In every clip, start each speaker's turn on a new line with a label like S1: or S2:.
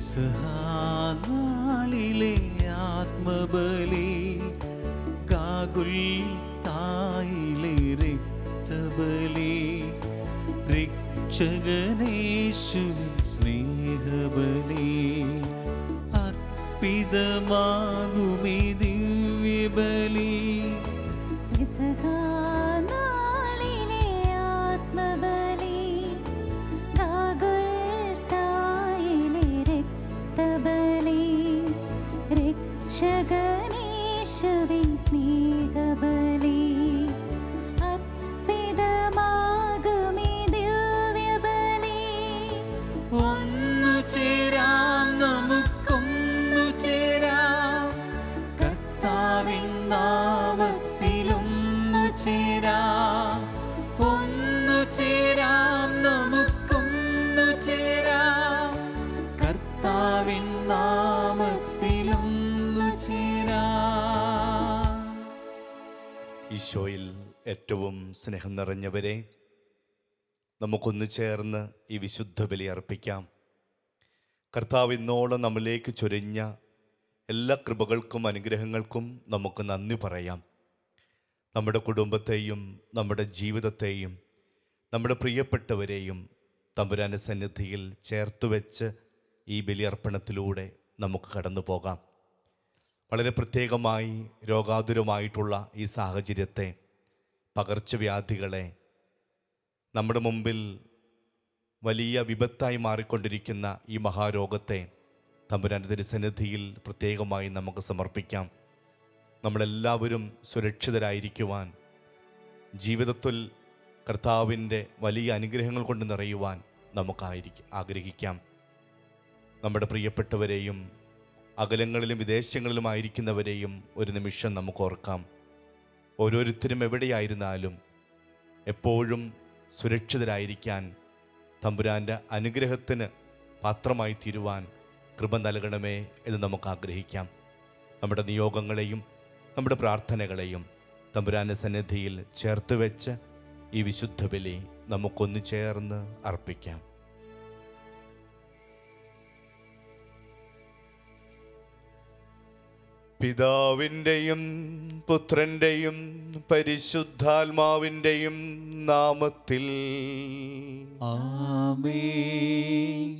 S1: പെസഹാനാളിലെ ആത്മബലി, ഗാഗുൽത്തായിലെ രക്തബലി, രക്ഷകനേശുവിൻ സ്നേഹബലി, അർപ്പിതമാകുമീ ദിവ്യബലി.
S2: പെസഹാനാളിലെ ആത്മബലി, ഗാഗുൽത്തായിലെ രക്തബലി, രക്ഷകനേശുവിൻ സ്നേഹബലി, അർപ്പിതമാകുമീ ദിവ്യബലി.
S1: ഒന്നു ചേരാം, നമുക്കൊന്നു ചേരാം, കർത്താവിൻ നാമത്തിലൊന്നു ചേരാം. ഒന്നു ചേരാം, നമുക്കൊന്നു ചേരാം, കർത്താവിൻ നാമത്തിലൊന്നു ചേരാം.
S3: ഈശോയിൽ ഏറ്റവും സ്നേഹം നിറഞ്ഞവരെ, നമുക്കൊന്നു ചേർന്ന് ഈ വിശുദ്ധ ബലി അർപ്പിക്കാം. കർത്താവ് ഇന്നോളം നമ്മിലേക്ക് ചൊരിഞ്ഞ എല്ലാ കൃപകൾക്കും അനുഗ്രഹങ്ങൾക്കും നമുക്ക് നന്ദി പറയാം. നമ്മുടെ കുടുംബത്തെയും നമ്മുടെ ജീവിതത്തെയും നമ്മുടെ പ്രിയപ്പെട്ടവരെയും തമ്പുരാന്റെ സന്നിധിയിൽ ചേർത്ത് വെച്ച് ഈ ബലിയർപ്പണത്തിലൂടെ നമുക്ക് കടന്നു പോകാം. വളരെ പ്രത്യേകമായി രോഗാതുരമായിട്ടുള്ള ഈ സാഹചര്യത്തെ, പകർച്ചവ്യാധികളെ, നമ്മുടെ മുമ്പിൽ വലിയ വിപത്തായി മാറിക്കൊണ്ടിരിക്കുന്ന ഈ മഹാരോഗത്തെ തമ്പുരാന്റെ തിരുസന്നിധിയിൽ പ്രത്യേകമായി നമുക്ക് സമർപ്പിക്കാം. നമ്മളെല്ലാവരും സുരക്ഷിതരായിരിക്കുവാൻ, ജീവിതത്തിൽ കർത്താവിൻ്റെ വലിയ അനുഗ്രഹങ്ങൾ കൊണ്ട് നിറയുവാൻ നമുക്ക് ആഗ്രഹിക്കാം. നമ്മുടെ പ്രിയപ്പെട്ടവരെയും അകലങ്ങളിലും വിദേശങ്ങളിലുമായിരിക്കുന്നവരെയും ഒരു നിമിഷം നമുക്ക് ഓർക്കാം. ഓരോരുത്തരും എവിടെയായിരുന്നാലും എപ്പോഴും സുരക്ഷിതരായിരിക്കാൻ തമ്പുരാൻ്റെ അനുഗ്രഹത്തിന് പാത്രമായി തീരുവാൻ കൃപ നൽകണമേ എന്ന് നമുക്ക് ആഗ്രഹിക്കാം. നമ്മുടെ നിയോഗങ്ങളെയും നമ്മുടെ പ്രാർത്ഥനകളെയും തമ്പുരാൻ്റെ സന്നിധിയിൽ ചേർത്ത് വെച്ച് ഈ വിശുദ്ധ ബലി നമുക്കൊന്നു ചേർന്ന് അർപ്പിക്കാം. പിതാവിൻ്റെയും പുത്രൻ്റെയും പരിശുദ്ധാത്മാവിൻ്റെയും നാമത്തിൽ
S1: ആമേൻ.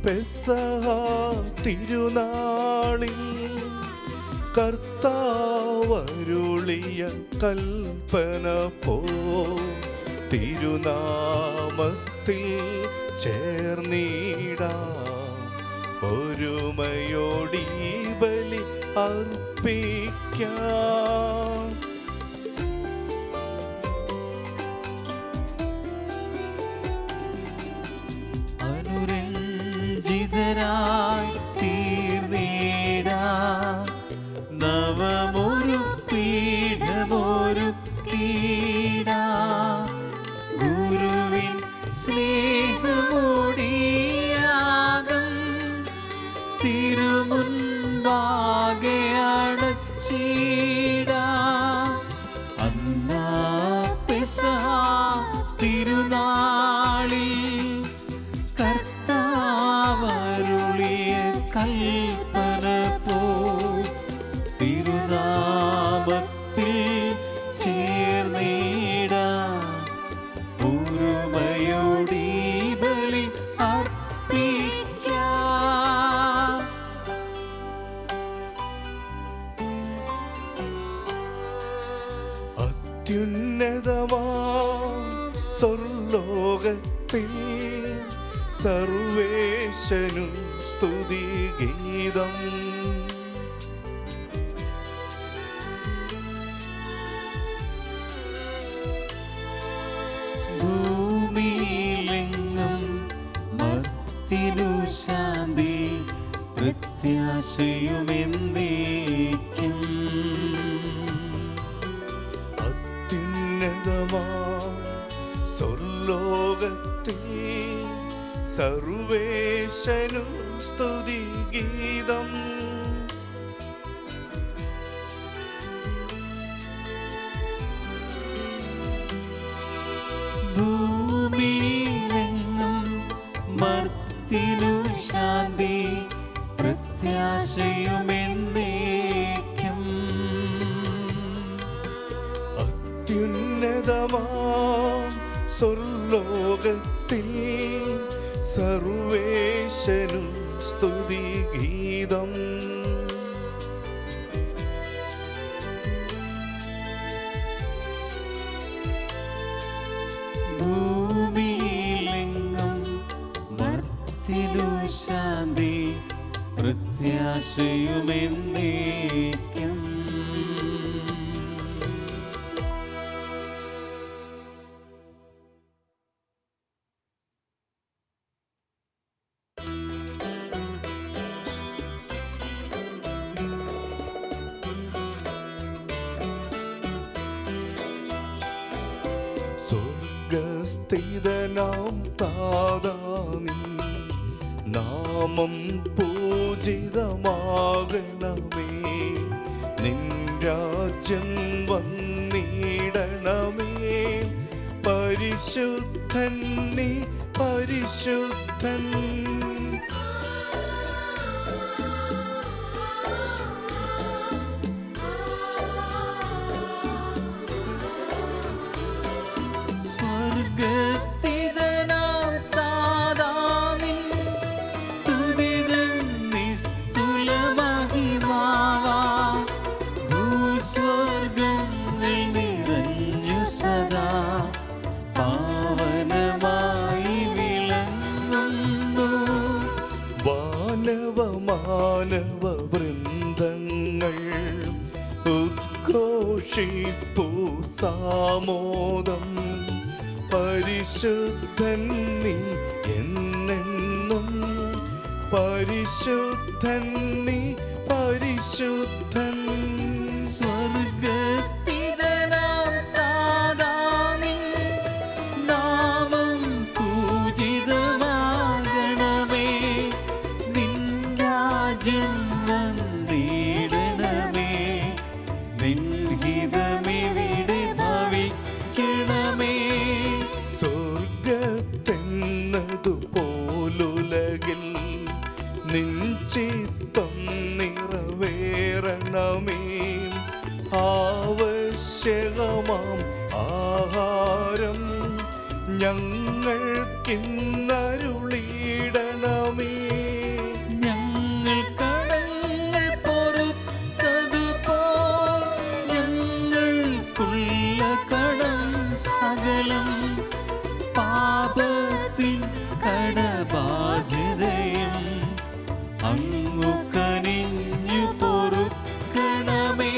S3: പെസഹ തിരുനാളിൽ കർത്താവരുളിയ കൽപ്പന പോ തിരുനാമത്തിൽ ചേർന്നിടാം, ഒരുമയോടി ബലി അർപ്പിക്കാം.
S1: അനുരഞ്ജിതരായി തീർന്നിടാം, നവമൊരു പീഠമൊരുക്കിടാം, ഗുരുവിൻ സ്നേഹമോടിയാകം തിരുമുൻപാകെ അണച്ചിടാം. അന്നാ പെസഹ തിരുനാളിൽ കർത്താവരുളിയ കൽപ്പന പോ തിരുനാമത്തിൽ ചേർന്നിടാം, ഒരുമയോടി ബലി അർപ്പിക്കാം.
S3: അത്യുന്നതമാ സ്വർലോകത്തിൽ സർവേശനും സ്തുതിഗീതം.
S1: ഭൂമിയിലെങ്ങും മർത്യനു ശാന്തി, പ്രത്യാശയുമെന്നേക്കും.
S3: സർവേശനു സ്തുതി ഗീതം.
S1: ഭൂമിയിലെങ്ങും മർത്തിനു ശാന്തി പ്രത്യാശയുമെന്നേക്കും.
S3: അത്യുന്നതമാം സ്വർലോകത്തിൽ സർവേശനു സ്തുതി ഗീതം.
S1: ഭൂമിയിലെങ്ങും മർത്തിനു ശാന്തി പ്രത്യാശയുമെന്നേക്കും.
S3: സ്വർഗസ്ഥിതനാം താതാ നിൻ നാമം പൂജിതമാകണമേ. നിൻ രാജ്യം വന്നിടണമേ. പരിശുദ്ധൻ നീ പരിശുദ്ധൻ.
S1: സ്വർഗസ്ഥിതനാം താതാ നിൻ സ്തുതിതൻ നിസ്തുല മഹിമാവാം. ഭൂസ്വർഗങ്ങൾ നിറഞ്ഞു സദാ പാവനമായി വിളങ്ങുന്നു.
S3: മാനവ വൃന്ദങ്ങൾ ഉദ്ഘോഷിപ്പു സാമോദം. പരിശുദ്ധൻ നീ എന്നെന്നും. പരിശുദ്ധൻ നീ പരിശുദ്ധൻ.
S1: സ്വർഗസ്ഥിതനാം താതാ നിൻ നാമം പൂജിതമാകണമേ. നിൻ രാജ്യം വന്നിടണമേ. നിൻ ഹിതമിവിടെ ഭവിക്കണമേ.
S3: സ്വർഗത്തെന്നതുപോലുലകിൽ നിൻ ചിത്തം നിറവേറണമേ. ആവശ്യകമാം ആഹാരം ഞങ്ങൾക്കിന്നരുളിയിടണമേ.
S1: ഞങ്ങൾ കടങ്ങൾ പൊറുത്തതുപോൽ ഞങ്ങൾക്കുള്ള കടം സകലം. പാപത്തിൻ കടബാധ്യതയും അങ്ങു കനിഞ്ഞു പൊറുക്കണമേ.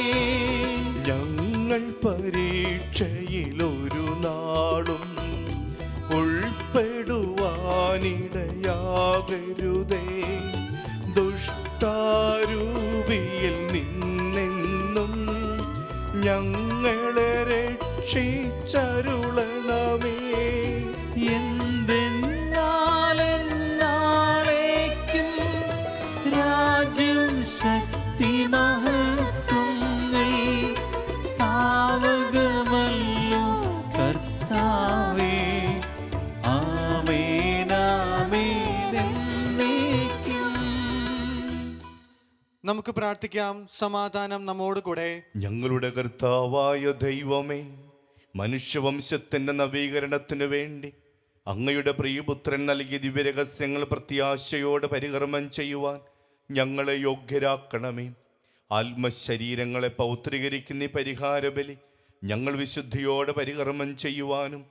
S3: ഞങ്ങൾ പരീക്ഷയിലൊരു നാളും ഉൾപ്പെടുവാനിടയാകരുതേ. ദുഷ്ടാരൂപിയിൽ നിന്നെന്നും ഞങ്ങളെ രക്ഷിച്ചരുളണമേ.
S1: എന്തെന്നാലെന്നാളേക്കും രാജ്യം ശക്തി മഹത്വങ്ങൾ താവകമല്ലോ കർത്താവേ. ആമേനാമേനെന്നേക്കും.
S4: നമുക്ക് പ്രാർത്ഥിക്കാം. സമാധാനം നമ്മോട് കൂടെ.
S3: ഞങ്ങളുടെ കർത്താവായ ദൈവമേ, മനുഷ്യവംശത്തിൻ്റെ നവീകരണത്തിനു വേണ്ടി അങ്ങയുടെ പ്രിയപുത്രൻ നൽകിയ ദിവ്യരഹസ്യങ്ങൾ പ്രത്യാശയോടെ പരികർമ്മം ചെയ്യുവാൻ ഞങ്ങളെ യോഗ്യരാക്കണമേ. ആത്മശരീരങ്ങളെ പൗത്രീകരിക്കുന്ന ഈ പരിഹാരബലി ഞങ്ങൾ വിശുദ്ധിയോടെ പരികർമ്മം ചെയ്യുവാനും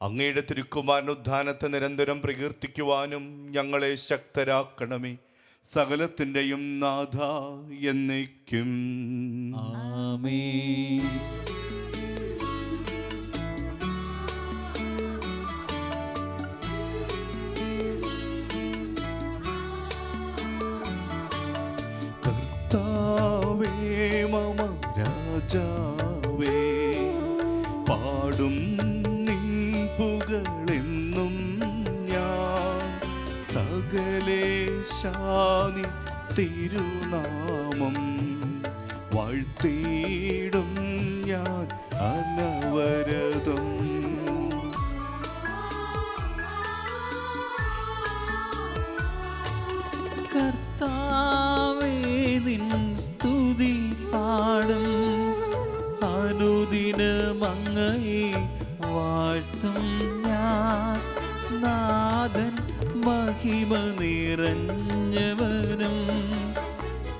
S3: അങ്ങയുടെ തിരുക്കുമാരനുദ്ധാനത്തെ നിരന്തരം പ്രകീർത്തിക്കുവാനും ഞങ്ങളെ ശക്തരാക്കണമേ. സകലത്തിൻ്റെയും നാഥ എന്നേക്കും
S1: ആമേൻ.
S3: കർത്താവേ മമ രാജാവേ, പാടും നിൻ പുകളെന്നും ഞാൻ. സർവേശാനി തിരുനാമം വാഴ്ത്തിയിടും ഞാൻ അനവരതം.
S1: കർത്താവേ നിൻ സ്തുതി പാടും, അനുദിനം അങ്ങയെ വാഴ്ത്തും ഞാൻ. നാഥൻ മഹിമ നിറഞ്ഞവനും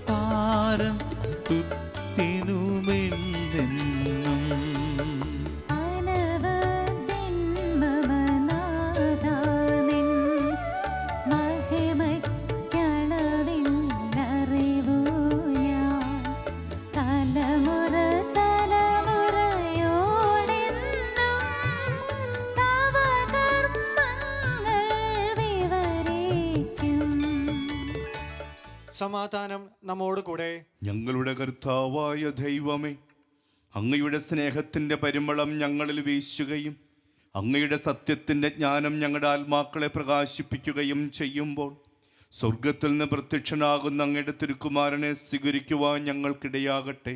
S1: പാരം സ്തുതിനുമെന്നെന്നും.
S2: അനവദ്യൻ മമ നാഥാനിൻ മഹിമയ്ക്കളവില്ലറിവു ഞാൻ. തലമുറ തലമുറയോടെന്നും തവ കർമ്മങ്ങൾ വിവരിക്കും.
S4: സമാധാനം നമ്മോട് കൂടെ.
S3: ഞങ്ങളുടെ കർത്താവായ ദൈവമേ, അങ്ങയുടെ സ്നേഹത്തിൻ്റെ പരിമളം ഞങ്ങളിൽ വീശുകയും അങ്ങയുടെ സത്യത്തിൻ്റെ ജ്ഞാനം ഞങ്ങളുടെ ആത്മാക്കളെ പ്രകാശിപ്പിക്കുകയും ചെയ്യുമ്പോൾ സ്വർഗത്തിൽ നിന്ന് പ്രത്യക്ഷനാകുന്ന അങ്ങയുടെ തിരുക്കുമാരനെ സ്വീകരിക്കുവാൻ ഞങ്ങൾക്കിടയാകട്ടെ.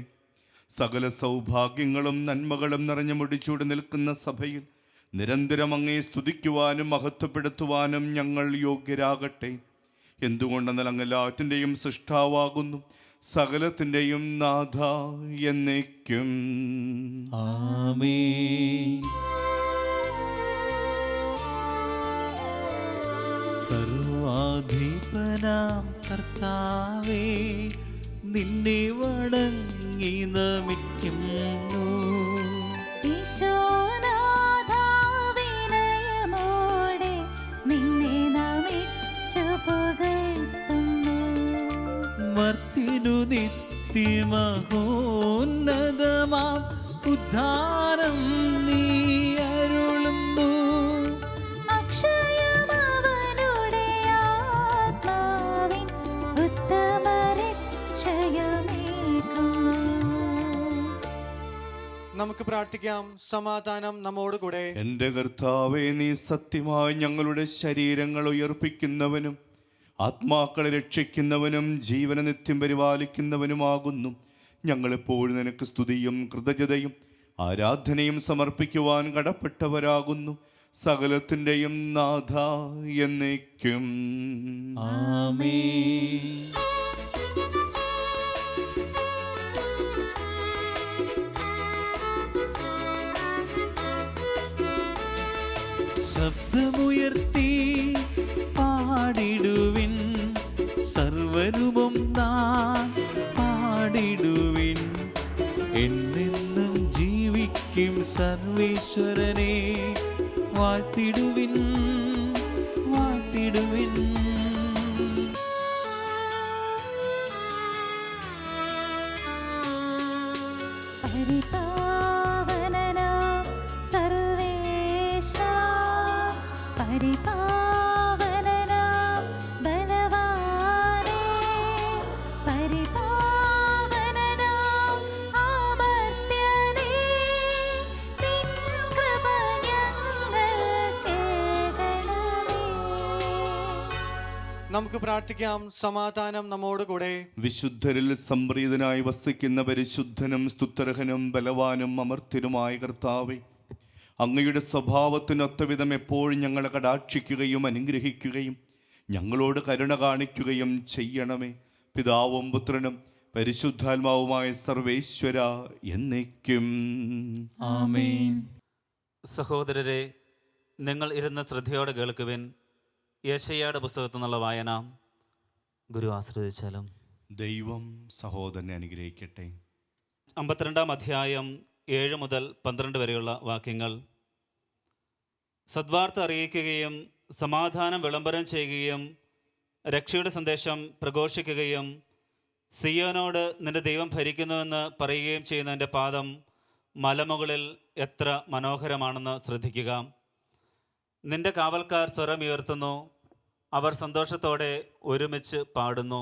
S3: സകല സൗഭാഗ്യങ്ങളും നന്മകളും നിറഞ്ഞു മുടിച്ചൂടി നിൽക്കുന്ന സഭയിൽ നിരന്തരം അങ്ങയെ സ്തുതിക്കുവാനും മഹത്വപ്പെടുത്തുവാനും ഞങ്ങൾ യോഗ്യരാകട്ടെ. എന്തുകൊണ്ടെന്നാൽ അങ്ങ് എല്ലാറ്റിൻ്റെയും സൃഷ്ടാവാകുന്നു, സകലത്തിൻ്റെയും നാഥ എന്നേക്കും.
S1: ആമേൻ. സർവാധിപനാം കർത്താവേ, നിന്നെ വണങ്ങി നമിക്കുന്നു.
S2: ഈശോനാഥാ വിനയമോടെ നിന്നെ നമിച്ചു പുകഴ്ത്തുന്നു.
S1: മർത്തിനു നിത്യമഹോന്നതമാം ഉദ്ധാരം നീ അരുളുന്നു.
S2: അക്ഷയമവനുടെ ആത്മാവിൻ ഉത്തമരക്ഷയമേകുന്നു.
S4: നമുക്ക് പ്രാർത്ഥിക്കാം. സമാധാനം നമ്മോട് കൂടെ.
S3: എൻ്റെ കർത്താവേ, നീ സത്യമായി ഞങ്ങളുടെ ശരീരങ്ങൾ ഉയർപ്പിക്കുന്നവനും ആത്മാക്കളെ രക്ഷിക്കുന്നവനും ജീവനെ നിത്യം പരിപാലിക്കുന്നവനുമാകുന്നു. ഞങ്ങളെപ്പോഴും നിനക്ക് സ്തുതിയും കൃതജ്ഞതയും ആരാധനയും സമർപ്പിക്കുവാൻ കടപ്പെട്ടവരാകുന്നു. സകലത്തിൻ്റെയും നാഥ എന്നേക്കും.
S1: ആമേൻ. ശബ്ദമുയർത്തി പാടിടുവിൻ, സർവരുമൊന്നാം പാടിടുവിൻ. എന്നെന്നും ജീവിക്കും സർവേശ്വരനെ വാഴ്ത്തിടുവിൻ, വാഴ്ത്തിടുവിൻ.
S2: പരിപാവനനാം സർവേശാ, പരിപാവനനാം ബലവാനേ, പരിപാവനനാം അമർത്യനേ, നിൻ കൃപ ഞങ്ങൾക്കേകണമേ.
S4: നമുക്ക് പ്രാർത്ഥിക്കാം. സമാധാനം നമ്മോട് കൂടെ.
S3: വിശുദ്ധരിൽ സംപ്രീതനായി വസിക്കുന്ന പരിശുദ്ധനും സ്തുത്യർഹനും ബലവാനും അമർത്യനുമായ കർത്താവേ, അങ്ങയുടെ സ്വഭാവത്തിനൊത്തവിധം എപ്പോഴും ഞങ്ങളെ കടാക്ഷിക്കുകയും അനുഗ്രഹിക്കുകയും ഞങ്ങളോട് കരുണ കാണിക്കുകയും ചെയ്യണമേ. പിതാവും പുത്രനും പരിശുദ്ധാത്മാവുമായ സർവേശ്വര എന്നേക്കും.
S1: ആമേൻ.
S5: സഹോദരരെ, നിങ്ങൾ ഇരുന്ന് ശ്രദ്ധയോടെ കേൾക്കുവിൻ. യെശയ്യായുടെ പുസ്തകത്തിൽ നിന്നുള്ള വായന. ഗുരു ആശ്രദിച്ചാലും.
S3: ദൈവം സഹോദരനെ അനുഗ്രഹിക്കട്ടെ.
S5: 52 അധ്യായം 7 മുതൽ 12 വരെയുള്ള വാക്യങ്ങൾ. സദ്വാർത്ത അറിയിക്കുകയും സമാധാനം വിളംബരം ചെയ്യുകയും രക്ഷയുടെ സന്ദേശം പ്രഘോഷിക്കുകയും സിയോനോട് നിന്റെ ദൈവം ഭരിക്കുന്നുവെന്ന് പറയുകയും ചെയ്യുന്നതിൻ്റെ പാദം മലമുകളിൽ എത്ര മനോഹരമാണെന്ന് ശ്രദ്ധിക്കുക. നിന്റെ കാവൽക്കാർ സ്വരമുയർത്തുന്നു, അവർ സന്തോഷത്തോടെ ഒരുമിച്ച് പാടുന്നു.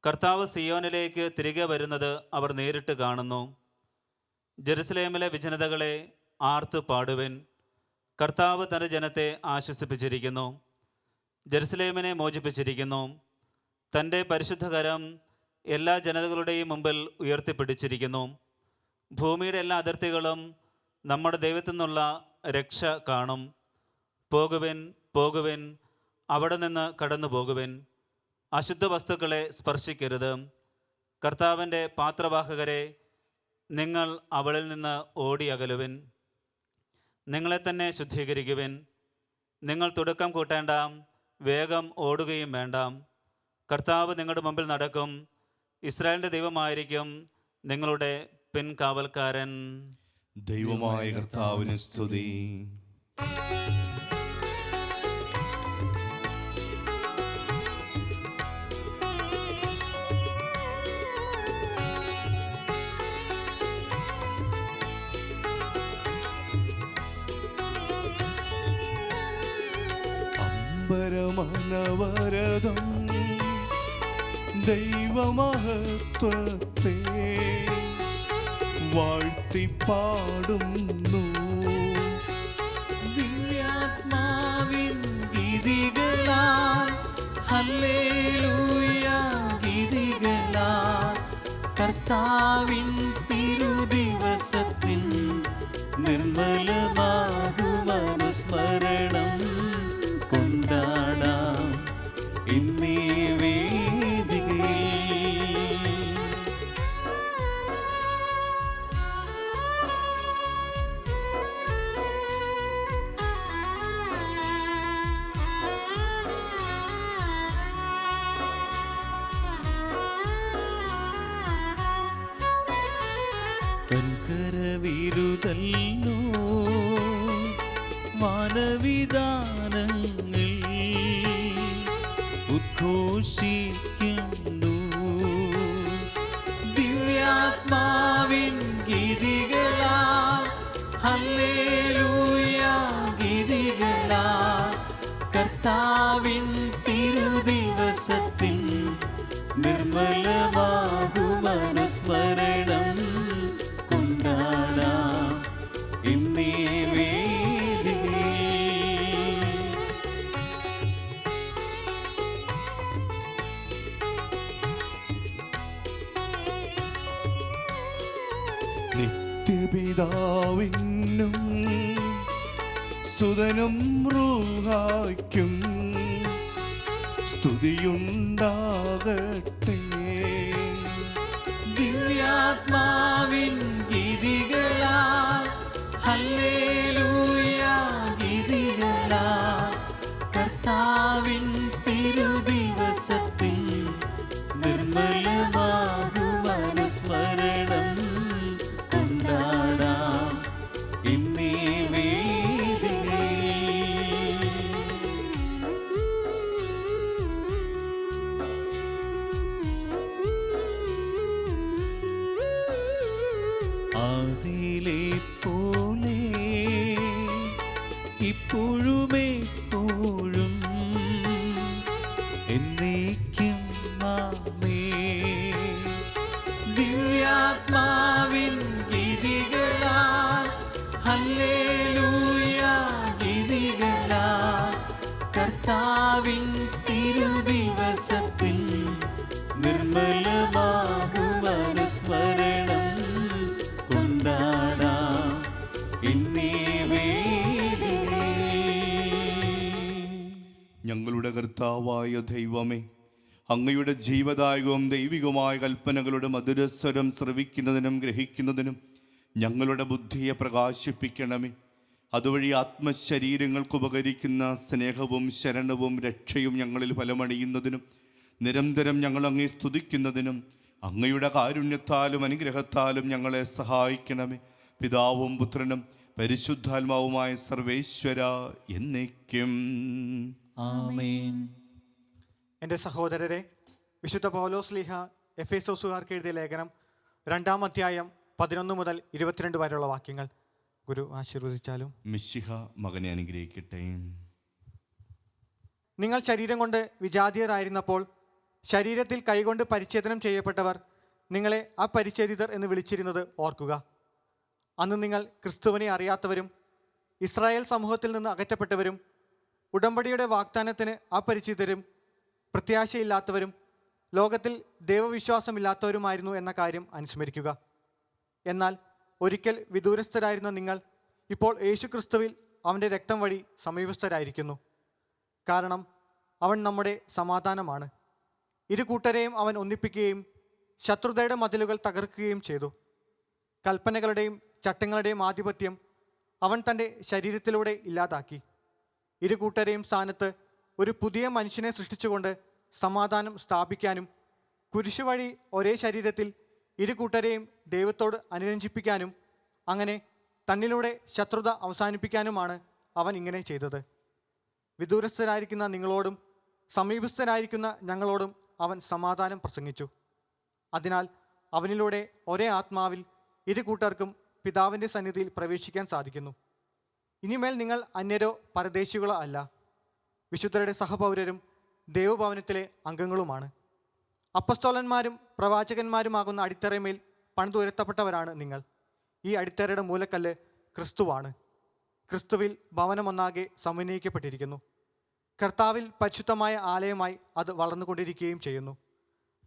S5: കർത്താവ് സിയോനിലേക്ക് തിരികെ വരുന്നത് അവർ നേരിട്ട് കാണുന്നു. ജെറുസലേമിലെ വിജനതകളെ ആർത്ത് പാടുവിൻ. കർത്താവ് തൻ്റെ ജനത്തെ ആശ്വസിപ്പിച്ചിരിക്കുന്നു, ജെറുസലേമിനെ മോചിപ്പിച്ചിരിക്കുന്നു. തൻ്റെ പരിശുദ്ധകരം എല്ലാ ജനതകളുടെയും മുമ്പിൽ ഉയർത്തിപ്പിടിച്ചിരിക്കുന്നു. ഭൂമിയുടെ എല്ലാ അതിർത്തികളും നമ്മുടെ ദൈവത്തിൽ നിന്നുള്ള രക്ഷ കാണും. പോകുവിൻ, പോകുവിൻ, അവിടെ നിന്ന് കടന്നു പോകുവിൻ. അശുദ്ധ വസ്തുക്കളെ സ്പർശിക്കരുത്. കർത്താവിൻ്റെ പാത്രവാഹകരെ, നിങ്ങൾ അവളിൽ നിന്ന് ഓടി അകലുവിൻ. നിങ്ങളെ തന്നെ ശുദ്ധീകരിക്കുവിൻ. നിങ്ങൾ തുടക്കം കൂട്ടേണ്ട, വേഗം ഓടുകയും വേണ്ട. കർത്താവ് നിങ്ങളുടെ മുമ്പിൽ നടക്കും. ഇസ്രായേലിൻ്റെ ദൈവമായിരിക്കും നിങ്ങളുടെ പിൻകാവൽക്കാരൻ.
S3: ദൈവമായ കർത്താവിന് സ്തുതി. അമ്പരമനവരതം ദൈവമഹത്വത്തെ വാഴ്ത്തിപ്പാടുന്നു.
S1: ദിവ്യാത്മാവിൻ ഗീതികളാൽ ഹല്ലേലൂയ ഗീതികളാൽ കർത്താവിൻ തിരുദിവസത്തിൻ നിർമ്മലമാകുമനുസ്മരണം കൊണ്ടാടാം ഇന്നീ വേദികയിൽ. തൻകരവിരുതല്ലോ മാനവിധാനങ്ങൾ ഉദ്ഘോഷിക്കുന്നു. ദിവ്യാത്മാവിൻ ഗീതികളാൽ ഹല്ലേലൂയ ഗീതികളാൽ കർത്താവിൻ തിരുദിവസത്തിൻ നിർമ്മലമാകുമനുസ്മരണം കൊണ്ടാടാം ഇന്നീ വേദികയിൽ.
S3: നിത്യപിതാവിനും സുതനും റൂഹായ്ക്കും സ്തുതിയുണ്ടാകട്ടെ.
S1: ദിവ്യാത്മാവിൻ ഗീതികളാൽ ഹല്ലേലൂയ ഗീതികളാൽ കർത്താവിൻ തിരുദിവസത്തിൽ നിർമ്മലമാകുമനുസ്മരണം കൊണ്ടാടാം ഇന്നീ വേദികയിൽ. ആദിയിലെ പോലെ ഇപ്പോഴുമെപ്പോഴും എന്നേക്കും ആമേൻ. ദിവ്യാത്മാവിൻ ഗീതികളാൽ ഹല്ലേലൂയ ഗീതികളാൽ കർത്താവിൻ തിരുദിവസത്തിൽ നിർമ്മലമാകുമനുസ്മരണം കൊണ്ടാടാം ഇന്നീ വേദികയിൽ.
S3: ഞങ്ങളുടെ കർത്താവായ ദൈവമേ, അങ്ങയുടെ ജീവദായകവും ദൈവികവുമായ കൽപ്പനകളുടെ മധുരസ്വരം ശ്രവിക്കുന്നതിനും ഗ്രഹിക്കുന്നതിനും ഞങ്ങളുടെ ബുദ്ധിയെ പ്രകാശിപ്പിക്കണമേ. അതുവഴി ആത്മശരീരങ്ങൾക്ക് ഉപകരിക്കുന്ന സ്നേഹവും ശരണവും രക്ഷയും ഞങ്ങളിൽ ഫലമണിയുന്നതിനും നിരന്തരം ഞങ്ങൾ അങ്ങേ സ്തുതിക്കുന്നതിനും അങ്ങയുടെ കാരുണ്യത്താലും അനുഗ്രഹത്താലും ഞങ്ങളെ സഹായിക്കണമേ. പിതാവും പുത്രനും പരിശുദ്ധാത്മാവുമായ സർവേശ്വര എന്നേക്കും
S1: ആമേൻ.
S4: എൻ്റെ സഹോദരരെ, വിശുദ്ധ പൗലോസ് ലീഹ എഫേസോസുകാർക്ക് എഴുതിയ ലേഖനം 2-ാം അധ്യായം 11 മുതൽ 22 വരെയുള്ള വാക്യങ്ങൾ ഗുരു ആശീർവദിച്ചാലും.
S3: മിശിഹ മകനെ അനുഗ്രഹിക്കട്ടെ.
S4: നിങ്ങൾ ശരീരം കൊണ്ട് വിജാതീയരായിരുന്നപ്പോൾ ശരീരത്തിൽ കൈകൊണ്ട് പരിച്ഛേദനം ചെയ്യപ്പെട്ടവർ നിങ്ങളെ അപരിച്ഛേദിതർ എന്ന് വിളിച്ചിരുന്നത് ഓർക്കുക. അന്ന് നിങ്ങൾ ക്രിസ്തുവിനെ അറിയാത്തവരും ഇസ്രായേൽ സമൂഹത്തിൽ നിന്ന് അകറ്റപ്പെട്ടവരും ഉടമ്പടിയുടെ വാഗ്ദാനത്തിന് അപരിചിതരും പ്രത്യാശയില്ലാത്തവരും ലോകത്തിൽ ദൈവവിശ്വാസമില്ലാത്തവരുമായിരുന്നു എന്ന കാര്യം അനുസ്മരിക്കുക. എന്നാൽ ഒരിക്കൽ വിദൂരസ്ഥരായിരുന്ന നിങ്ങൾ ഇപ്പോൾ യേശുക്രിസ്തുവിൽ അവൻ്റെ രക്തം വഴി സമീപസ്ഥരായിരിക്കുന്നു. കാരണം അവൻ നമ്മുടെ സമാധാനമാണ്. ഇരു കൂട്ടരെയും അവൻ ഒന്നിപ്പിക്കുകയും ശത്രുതയുടെ മതിലുകൾ തകർക്കുകയും ചെയ്തു. കൽപ്പനകളുടെയും ചട്ടങ്ങളുടെയും ആധിപത്യം അവൻ തൻ്റെ ശരീരത്തിലൂടെ ഇല്ലാതാക്കി. ഇരു കൂട്ടരെയും സ്ഥാനത്ത് ഒരു പുതിയ മനുഷ്യനെ സൃഷ്ടിച്ചുകൊണ്ട് സമാധാനം സ്ഥാപിക്കാനും കുരിശു വഴി ഒരേ ശരീരത്തിൽ ഇരു കൂട്ടരെയും ദൈവത്തോട് അനുരഞ്ജിപ്പിക്കാനും അങ്ങനെ തന്നിലൂടെ ശത്രുത അവസാനിപ്പിക്കാനുമാണ് അവൻ ഇങ്ങനെ ചെയ്തത്. വിദൂരസ്ഥരായിരിക്കുന്ന നിങ്ങളോടും സമീപസ്ഥരായിരിക്കുന്ന ഞങ്ങളോടും അവൻ സമാധാനം പ്രസംഗിച്ചു. അതിനാൽ അവനിലൂടെ ഒരേ ആത്മാവിൽ ഇരു കൂട്ടർക്കും പിതാവിൻ്റെ സന്നിധിയിൽ പ്രവേശിക്കാൻ സാധിക്കുന്നു. ഇനിമേൽ നിങ്ങൾ അന്യരോ പരദേശികളോ അല്ല, വിശുദ്ധരുടെ സഹപൗരരും ദൈവഭവനത്തിലെ അംഗങ്ങളുമാണ്. അപ്പസ്തോലന്മാരും പ്രവാചകന്മാരുമാകുന്ന അടിത്തറമേൽ പണിതുയർത്തപ്പെട്ടവരാണ് നിങ്ങൾ. ഈ അടിത്തറയുടെ മൂലക്കല്ല് ക്രിസ്തുവാണ്. ക്രിസ്തുവിൽ ഭവനമൊന്നാകെ സമന്വയിക്കപ്പെട്ടിരിക്കുന്നു. കർത്താവിൽ പരിശുദ്ധമായ ആലയമായി അത് വളർന്നുകൊണ്ടിരിക്കുകയും ചെയ്യുന്നു.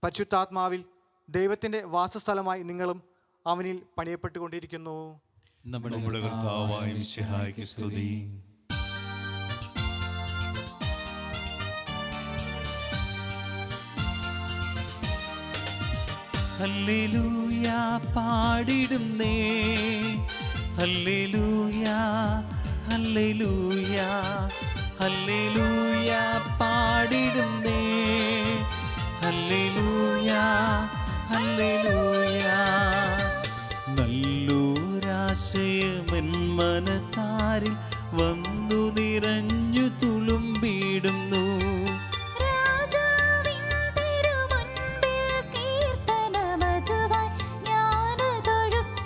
S4: പരിശുദ്ധാത്മാവിൽ ദൈവത്തിൻ്റെ വാസസ്ഥലമായി നിങ്ങളും അവനിൽ പണിയപ്പെട്ടുകൊണ്ടിരിക്കുന്നു.
S3: നമ്മുടെ കർത്താവായ മിശിഹായ്ക്ക് സ്തുതി.
S1: ഹല്ലേലൂയ പാടിടുന്നേ, ഹല്ലേലൂയ ഹല്ലേലൂയ ഹല്ലേലൂയ പാടിടുന്നേ, ഹല്ലേലൂയ ഹല്ലേലൂയ. നല്ലൊരാശയമെൻ മനതാരിൽ വന്നു നിറഞ്ഞു തുളുമ്പിടുന്നു.
S2: രാജാവിൻ തിരുമുൻപിൽ കീർത്തനമധുവായി ഞാനതൊഴുക്കിടട്ടെ.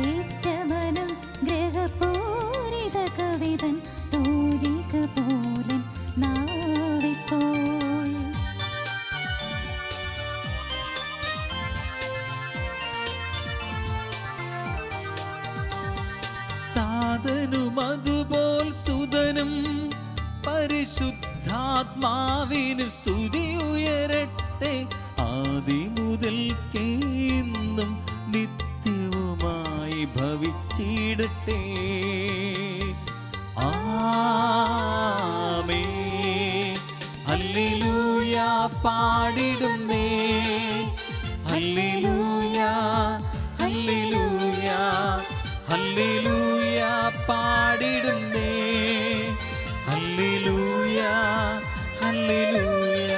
S2: ഏറ്റമനം ഗ്രഹപൂരിത കവിതൻ തൂലിക പോലൻ നാവിപ്പോൾ.
S1: താതനും അതുപോൽ സുതനും പരിശുദ്ധാത്മാവിനും സ്തുതി ഉയരട്ടെ, ആദി മുതൽക്കേ ഇന്നും നിത്യവുമായി ഭവിച്ചിടട്ടെ. ആമേൻ. ഹല്ലേലൂയ പാടിടുന്നേ, ഹല്ലേലൂയ ഹല്ലേലൂയ ഹല്ലേലൂയ പാടിടുന്നേ, ഹല്ലേലൂയ ഹല്ലേലൂയ.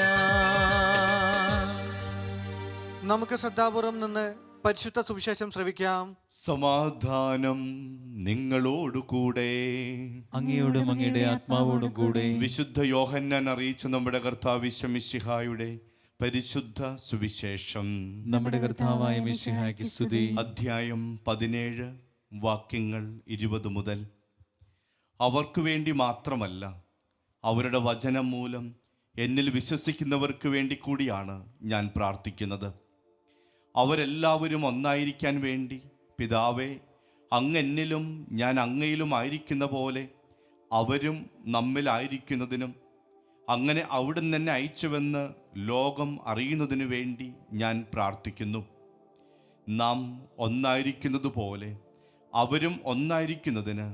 S4: നമുക്ക് ശ്രദ്ധാപൂർവം നിന്ന് പരിശുദ്ധ സുവിശേഷം ശ്രവിക്കാം.
S3: സമാധാനം നിങ്ങളോടുകൂടെ.
S1: അങ്ങയോടും അങ്ങയുടെ ആത്മാവോടും കൂടെ.
S3: വിശുദ്ധ യോഹന്നാൻ അറിയിച്ച നമ്മുടെ കർത്താവ് മിശിഹായുടെ പരിശുദ്ധ സുവിശേഷം.
S1: നമ്മുടെ കർത്താവായ മിശിഹായ്ക്ക് സ്തുതി.
S3: അധ്യായം 17 വാക്യങ്ങൾ 20 മുതൽ. അവർക്ക് വേണ്ടി മാത്രമല്ല, അവരുടെ വചനം മൂലം എന്നിൽ വിശ്വസിക്കുന്നവർക്ക് വേണ്ടി കൂടിയാണ് ഞാൻ പ്രാർത്ഥിക്കുന്നത്. അവരെല്ലാവരും ഒന്നായിരിക്കാൻ വേണ്ടി, പിതാവേ, അങ്ങ് എന്നിലും ഞാൻ അങ്ങയിലും ആയിരിക്കുന്ന പോലെ അവരും നമ്മിലായിരിക്കുന്നതിനും, അങ്ങനെ അവിടുന്ന് എന്നെ അയച്ചുവെന്ന് ലോകം അറിയുന്നതിനു വേണ്ടി ഞാൻ പ്രാർത്ഥിക്കുന്നു. നാം ഒന്നായിരിക്കുന്നത് പോലെ അവരും ഒന്നായിരിക്കുന്നതിന്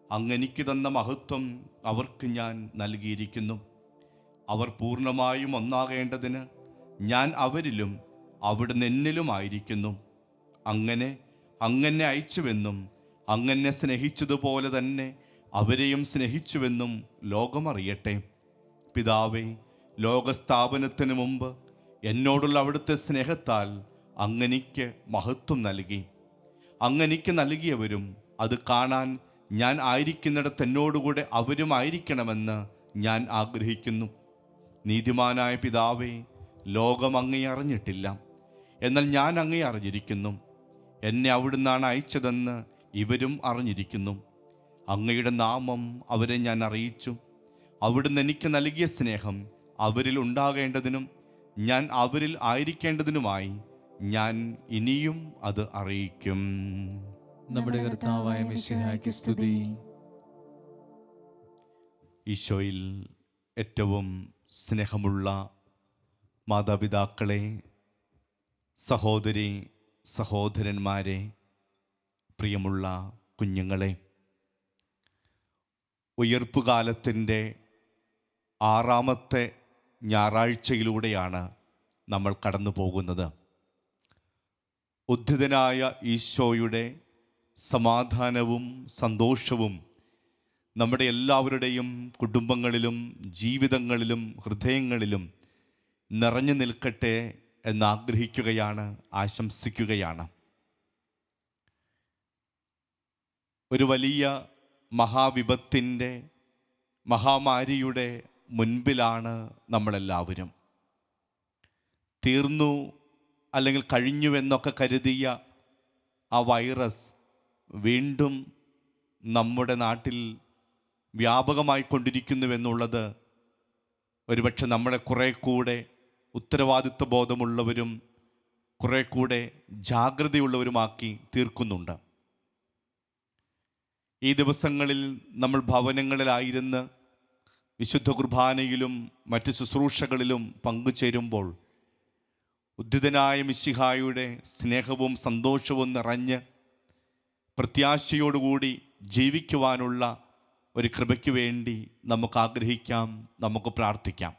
S3: അങ്ങെനിക്ക് തന്ന മഹത്വം അവർക്ക് ഞാൻ നൽകിയിരിക്കുന്നു. അവർ പൂർണ്ണമായും ഒന്നാകേണ്ടതിന് ഞാൻ അവരിലും അവിടുന്ന് എന്നിലുമായിരിക്കുന്നു. അങ്ങനെ അങ്ങെന്നെ അയച്ചുവെന്നും അങ്ങെന്നെ സ്നേഹിച്ചതുപോലെ തന്നെ അവരെയും സ്നേഹിച്ചുവെന്നും ലോകമറിയട്ടെ. പിതാവേ, ലോകസ്ഥാപനത്തിന് മുമ്പ് എന്നോടുള്ള അവിടുത്തെ സ്നേഹത്താൽ അങ്ങെനിക്ക് മഹത്വം നൽകി. അങ്ങെനിക്ക് നൽകിയവരും അത് കാണാൻ ഞാൻ ആയിരിക്കുന്നിടത്ത് എന്നോടുകൂടെ അവരും ആയിരിക്കണമെന്ന് ഞാൻ ആഗ്രഹിക്കുന്നു. നീതിമാനായ പിതാവേ, ലോകം അങ്ങയെ അറിഞ്ഞിട്ടില്ല, എന്നാൽ ഞാൻ അങ്ങയെ അറിഞ്ഞിരിക്കുന്നു. എന്നെ അവിടുന്നാണ് അയച്ചതെന്ന് ഇവരും അറിഞ്ഞിരിക്കുന്നു. അങ്ങയുടെ നാമം അവരെ ഞാൻ അറിയിച്ചു. അവിടുന്ന് എനിക്ക് നൽകിയ സ്നേഹം അവരിൽ ഉണ്ടാകേണ്ടതിനും ഞാൻ അവരിൽ ആയിരിക്കേണ്ടതിനുമായി ഞാൻ ഇനിയും അത് അറിയിക്കും.
S1: നമ്മുടെ കർത്താവായ മിശിഹായ്ക്ക് സ്തുതി.
S3: ഈശോയിൽ ഏറ്റവും സ്നേഹമുള്ള മാതാപിതാക്കളെ, സഹോദരി സഹോദരന്മാരെ, പ്രിയമുള്ള കുഞ്ഞുങ്ങളെ, ഉയർപ്പുകാലത്തിൻ്റെ 6ാമത്തെ ഞായറാഴ്ചയിലൂടെയാണ് നമ്മൾ കടന്നു പോകുന്നത്. ഉദ്ധിതനായ ഈശോയുടെ സമാധാനവും സന്തോഷവും നമ്മുടെ എല്ലാവരുടെയും കുടുംബങ്ങളിലും ജീവിതങ്ങളിലും ഹൃദയങ്ങളിലും നിറഞ്ഞു നിൽക്കട്ടെ എന്നാഗ്രഹിക്കുകയാണ്, ആശംസിക്കുകയാണ്. ഒരു വലിയ മഹാവിപത്തിൻ്റെ, മഹാമാരിയുടെ മുൻപിലാണ് നമ്മളെല്ലാവരും. തീർന്നു അല്ലെങ്കിൽ കഴിഞ്ഞുവെന്നൊക്കെ കരുതിയ ആ വൈറസ് വീണ്ടും നമ്മുടെ നാട്ടിൽ വ്യാപകമായിക്കൊണ്ടിരിക്കുന്നുവെന്നുള്ളത് ഒരുപക്ഷെ നമ്മളെ കുറേ കൂടെ ഉത്തരവാദിത്വ ബോധമുള്ളവരും കുറേ കൂടെ ജാഗ്രതയുള്ളവരുമാക്കി തീർക്കുന്നുണ്ട്. ഈ ദിവസങ്ങളിൽ നമ്മൾ ഭവനങ്ങളിലായിരുന്ന് വിശുദ്ധ കുർബാനയിലും മറ്റ് ശുശ്രൂഷകളിലും പങ്കുചേരുമ്പോൾ ഉദ്ധിതനായ മിശിഹായുടെ സ്നേഹവും സന്തോഷവും നിറഞ്ഞ് പ്രത്യാശയോടുകൂടി ജീവിക്കുവാനുള്ള ഒരു കൃപയ്ക്ക് വേണ്ടി നമുക്ക് ആഗ്രഹിക്കാം, നമുക്ക് പ്രാർത്ഥിക്കാം.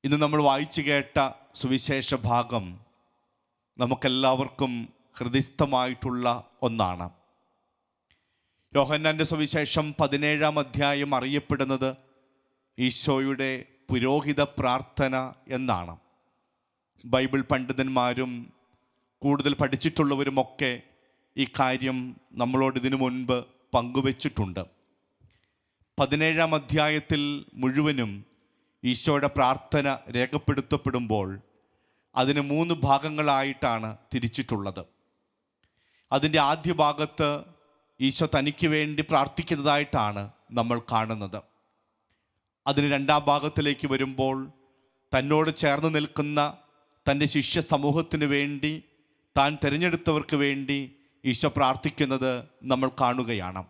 S3: ഇന്ന് നമ്മൾ വായിച്ചു കേട്ട സുവിശേഷ ഭാഗം നമുക്കെല്ലാവർക്കും ഹൃദിസ്ഥമായിട്ടുള്ള ഒന്നാണ്. യോഹന്നാൻ്റെ സുവിശേഷം 17-ാം അധ്യായം അറിയപ്പെടുന്നത് ഈശോയുടെ പുരോഹിത പ്രാർത്ഥന എന്നാണ്. ബൈബിൾ പണ്ഡിതന്മാരും കൂടുതൽ പഠിച്ചിട്ടുള്ളവരുമൊക്കെ ഈ കാര്യം നമ്മളോട് ഇതിനു മുൻപ് പങ്കുവച്ചിട്ടുണ്ട്. 17-ാം അധ്യായത്തിൽ മുഴുവനും ഈശോയുടെ പ്രാർത്ഥന രേഖപ്പെടുത്തപ്പെടുമ്പോൾ അതിന് 3 ഭാഗങ്ങളായിട്ടാണ് തിരിച്ചിട്ടുള്ളത്. അതിൻ്റെ ആദ്യ ഭാഗത്ത് ഈശോ തനിക്ക് വേണ്ടി പ്രാർത്ഥിക്കുന്നതായിട്ടാണ് നമ്മൾ കാണുന്നത്. അതിന് 2-ാം ഭാഗത്തിലേക്ക് വരുമ്പോൾ തന്നോട് ചേർന്ന് നിൽക്കുന്ന തൻ്റെ ശിഷ്യ സമൂഹത്തിന് വേണ്ടി, താൻ തിരഞ്ഞെടുത്തവർക്ക് വേണ്ടി ഈശോ പ്രാർത്ഥിക്കുന്നത് നമ്മൾ കാണുകയാണ്.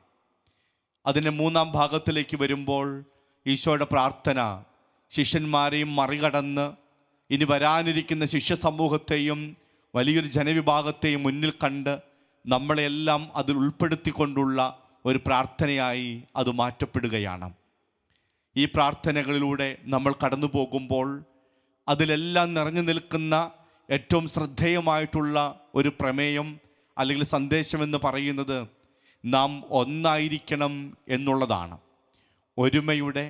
S3: അതിന് 3-ാം ഭാഗത്തിലേക്ക് വരുമ്പോൾ ഈശോയുടെ പ്രാർത്ഥന ശിഷ്യന്മാരെയും മറികടന്ന് ഇനി വരാനിരിക്കുന്ന ശിഷ്യ സമൂഹത്തെയും വലിയൊരു ജനവിഭാഗത്തെയും മുന്നിൽ കണ്ട് നമ്മളെല്ലാം അതിൽ ഉൾപ്പെടുത്തിക്കൊണ്ടുള്ള ഒരു പ്രാർത്ഥനയായി അത് മാറ്റപ്പെടുകയാണ്. ഈ പ്രാർത്ഥനകളിലൂടെ നമ്മൾ കടന്നു പോകുമ്പോൾ അതിലെല്ലാം നിറഞ്ഞു നിൽക്കുന്ന ഏറ്റവും ശ്രദ്ധേയമായിട്ടുള്ള ഒരു പ്രമേയം അല്ലെങ്കിൽ സന്ദേശമെന്ന് പറയുന്നത് നാം ഒന്നായിരിക്കണം എന്നുള്ളതാണ്. ഒരുമയുടെ,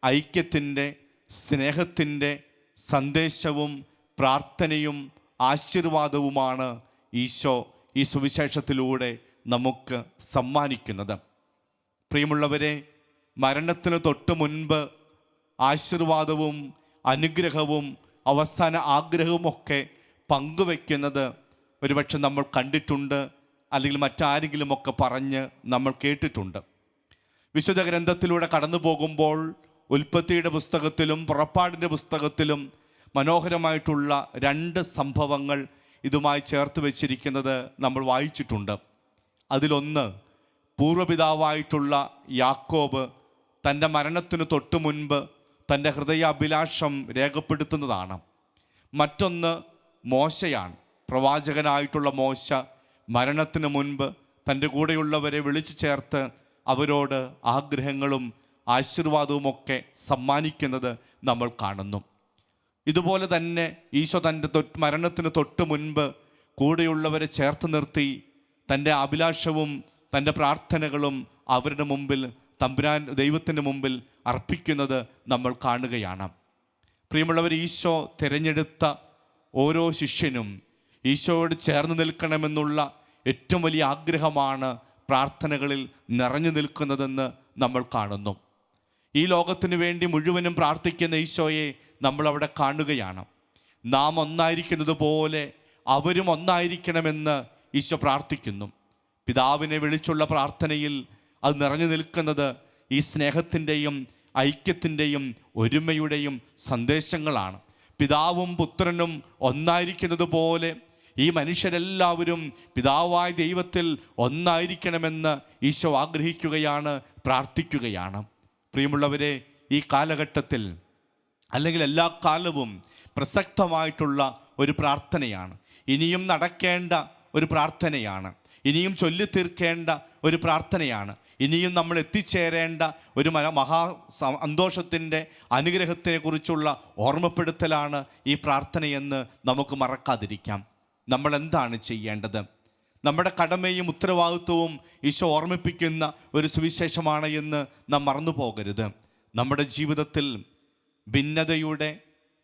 S3: ഐക്യത്തിൻ്റെ, സ്നേഹത്തിൻ്റെ സന്ദേശവും പ്രാർത്ഥനയും ആശീർവാദവുമാണ് ഈശോ ഈ സുവിശേഷത്തിലൂടെ നമുക്ക് സമ്മാനിക്കുന്നത്. പ്രിയമുള്ളവരെ, മരണത്തിന് തൊട്ട് മുൻപ് ആശീർവാദവും അനുഗ്രഹവും അവസാന ആഗ്രഹവുമൊക്കെ പങ്കുവയ്ക്കുന്നത് ഒരുപക്ഷെ നമ്മൾ കണ്ടിട്ടുണ്ട്, അല്ലെങ്കിൽ മറ്റാരെങ്കിലുമൊക്കെ പറഞ്ഞ് നമ്മൾ കേട്ടിട്ടുണ്ട്. വിശുദ്ധ ഗ്രന്ഥത്തിലൂടെ കടന്നു പോകുമ്പോൾ ഉൽപ്പത്തിയുടെ പുസ്തകത്തിലും പുറപ്പാടിൻ്റെ പുസ്തകത്തിലും മനോഹരമായിട്ടുള്ള 2 സംഭവങ്ങൾ ഇതുമായി ചേർത്ത് വച്ചിരിക്കുന്നത് നമ്മൾ വായിച്ചിട്ടുണ്ട്. അതിലൊന്ന്, പൂർവ്വപിതാവായിട്ടുള്ള യാക്കോബ് തൻ്റെ മരണത്തിന് തൊട്ട് മുൻപ് തൻ്റെ ഹൃദയാഭിലാഷം രേഖപ്പെടുത്തുന്നതാണ്. മറ്റൊന്ന് മോശയാണ്. പ്രവാചകനായിട്ടുള്ള മോശ മരണത്തിന് മുൻപ് തൻ്റെ കൂടെയുള്ളവരെ വിളിച്ചു ചേർത്ത് അവരോട് ആഗ്രഹങ്ങളും ആശീർവാദവുമൊക്കെ സമ്മാനിക്കുന്നത് നമ്മൾ കാണുന്നു. ഇതുപോലെ തന്നെ ഈശോ തൻ്റെ മരണത്തിന് തൊട്ട് മുൻപ് കൂടെയുള്ളവരെ ചേർത്ത് നിർത്തി തൻ്റെ അഭിലാഷവും തൻ്റെ പ്രാർത്ഥനകളും അവരുടെ മുമ്പിൽ, തമ്പുരാൻ ദൈവത്തിൻ്റെ മുമ്പിൽ അർപ്പിക്കുന്നത് നമ്മൾ കാണുകയാണ്. പ്രിയമുള്ളവർ, ഈശോ തിരഞ്ഞെടുത്ത ഓരോ ശിഷ്യനും ഈശോയോട് ചേർന്ന് നിൽക്കണമെന്നുള്ള ഏറ്റവും വലിയ ആഗ്രഹമാണ് പ്രാർത്ഥനകളിൽ നിറഞ്ഞു നിൽക്കുന്നതെന്ന് നമ്മൾ കാണുന്നു. ഈ ലോകത്തിന് വേണ്ടി മുഴുവനും പ്രാർത്ഥിക്കുന്ന ഈശോയെ നമ്മളവിടെ കാണുകയാണ്. നാം ഒന്നായിരിക്കുന്നത് പോലെ അവരും ഒന്നായിരിക്കണമെന്ന് ഈശോ പ്രാർത്ഥിക്കുന്നു. പിതാവിനെ വിളിച്ചുള്ള പ്രാർത്ഥനയിൽ അത് നിറഞ്ഞു നിൽക്കുന്നത് ഈ സ്നേഹത്തിൻ്റെയും ഐക്യത്തിൻ്റെയും ഒരുമയുടെയും സന്ദേശങ്ങളാണ്. പിതാവും പുത്രനും ഒന്നായിരിക്കുന്നത് പോലെ ഈ മനുഷ്യരെല്ലാവരും പിതാവായ ദൈവത്തിൽ ഒന്നായിരിക്കണമെന്ന് ഈശോ ആഗ്രഹിക്കുകയാണ്, പ്രാർത്ഥിക്കുകയാണ്. പ്രിയമുള്ളവരെ, ഈ കാലഘട്ടത്തിൽ അല്ലെങ്കിൽ എല്ലാ കാലവും പ്രസക്തമായിട്ടുള്ള ഒരു പ്രാർത്ഥനയാണ്. ഇനിയും നടക്കേണ്ട ഒരു പ്രാർത്ഥനയാണ്. ഇനിയും ചൊല്ലിത്തീർക്കേണ്ട ഒരു പ്രാർത്ഥനയാണ്. ഇനിയും നമ്മൾ എത്തിച്ചേരേണ്ട ഒരു സന്തോഷത്തിൻ്റെ അനുഗ്രഹത്തെക്കുറിച്ചുള്ള ഓർമ്മപ്പെടുത്തലാണ് ഈ പ്രാർത്ഥനയെന്ന് നമുക്ക് മറക്കാതിരിക്കാം. നമ്മൾ എന്താണ് ചെയ്യേണ്ടത്? നമ്മുടെ കടമയും ഉത്തരവാദിത്വവും ഈശോ ഓർമ്മിപ്പിക്കുന്ന ഒരു സുവിശേഷമാണ് എന്ന് നാം മറന്നു പോകരുത്. നമ്മുടെ ജീവിതത്തിൽ ഭിന്നതയുടെ,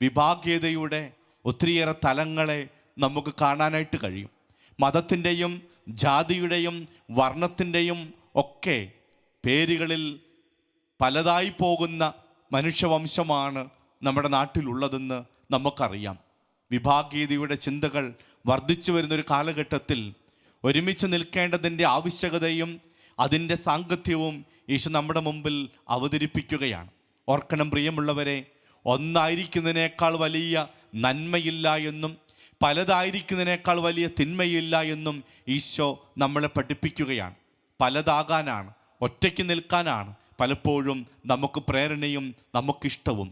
S3: വിഭാഗീയതയുടെ ഒത്തിരിയേറെ തലങ്ങളെ നമുക്ക് കാണാനായിട്ട് കഴിയും. മതത്തിൻ്റെയും ജാതിയുടെയും വർണ്ണത്തിൻ്റെയും ഒക്കെ പേരുകളിൽ പലതായി പോകുന്ന മനുഷ്യവംശമാണ് നമ്മുടെ നാട്ടിലുള്ളതെന്ന് നമുക്കറിയാം. വിഭാഗീയതയുടെ ചിന്തകൾ വർദ്ധിച്ചു വരുന്നൊരു കാലഘട്ടത്തിൽ ഒരുമിച്ച് നിൽക്കേണ്ടതിൻ്റെ ആവശ്യകതയും അതിൻ്റെ സാങ്കത്യവും ഈശോ നമ്മുടെ മുമ്പിൽ അവതരിപ്പിക്കുകയാണ്. ഓർക്കണം പ്രിയമുള്ളവരെ, ഒന്നായിരിക്കുന്നതിനേക്കാൾ വലിയ നന്മയില്ല എന്നും പലതായിരിക്കുന്നതിനേക്കാൾ വലിയ തിന്മയില്ല എന്നും ഈശോ നമ്മളെ പഠിപ്പിക്കുകയാണ്. പലതാകാനാണ്, ഒറ്റയ്ക്ക് നിൽക്കാനാണ് പലപ്പോഴും നമുക്ക് പ്രേരണയും നമുക്കിഷ്ടവും.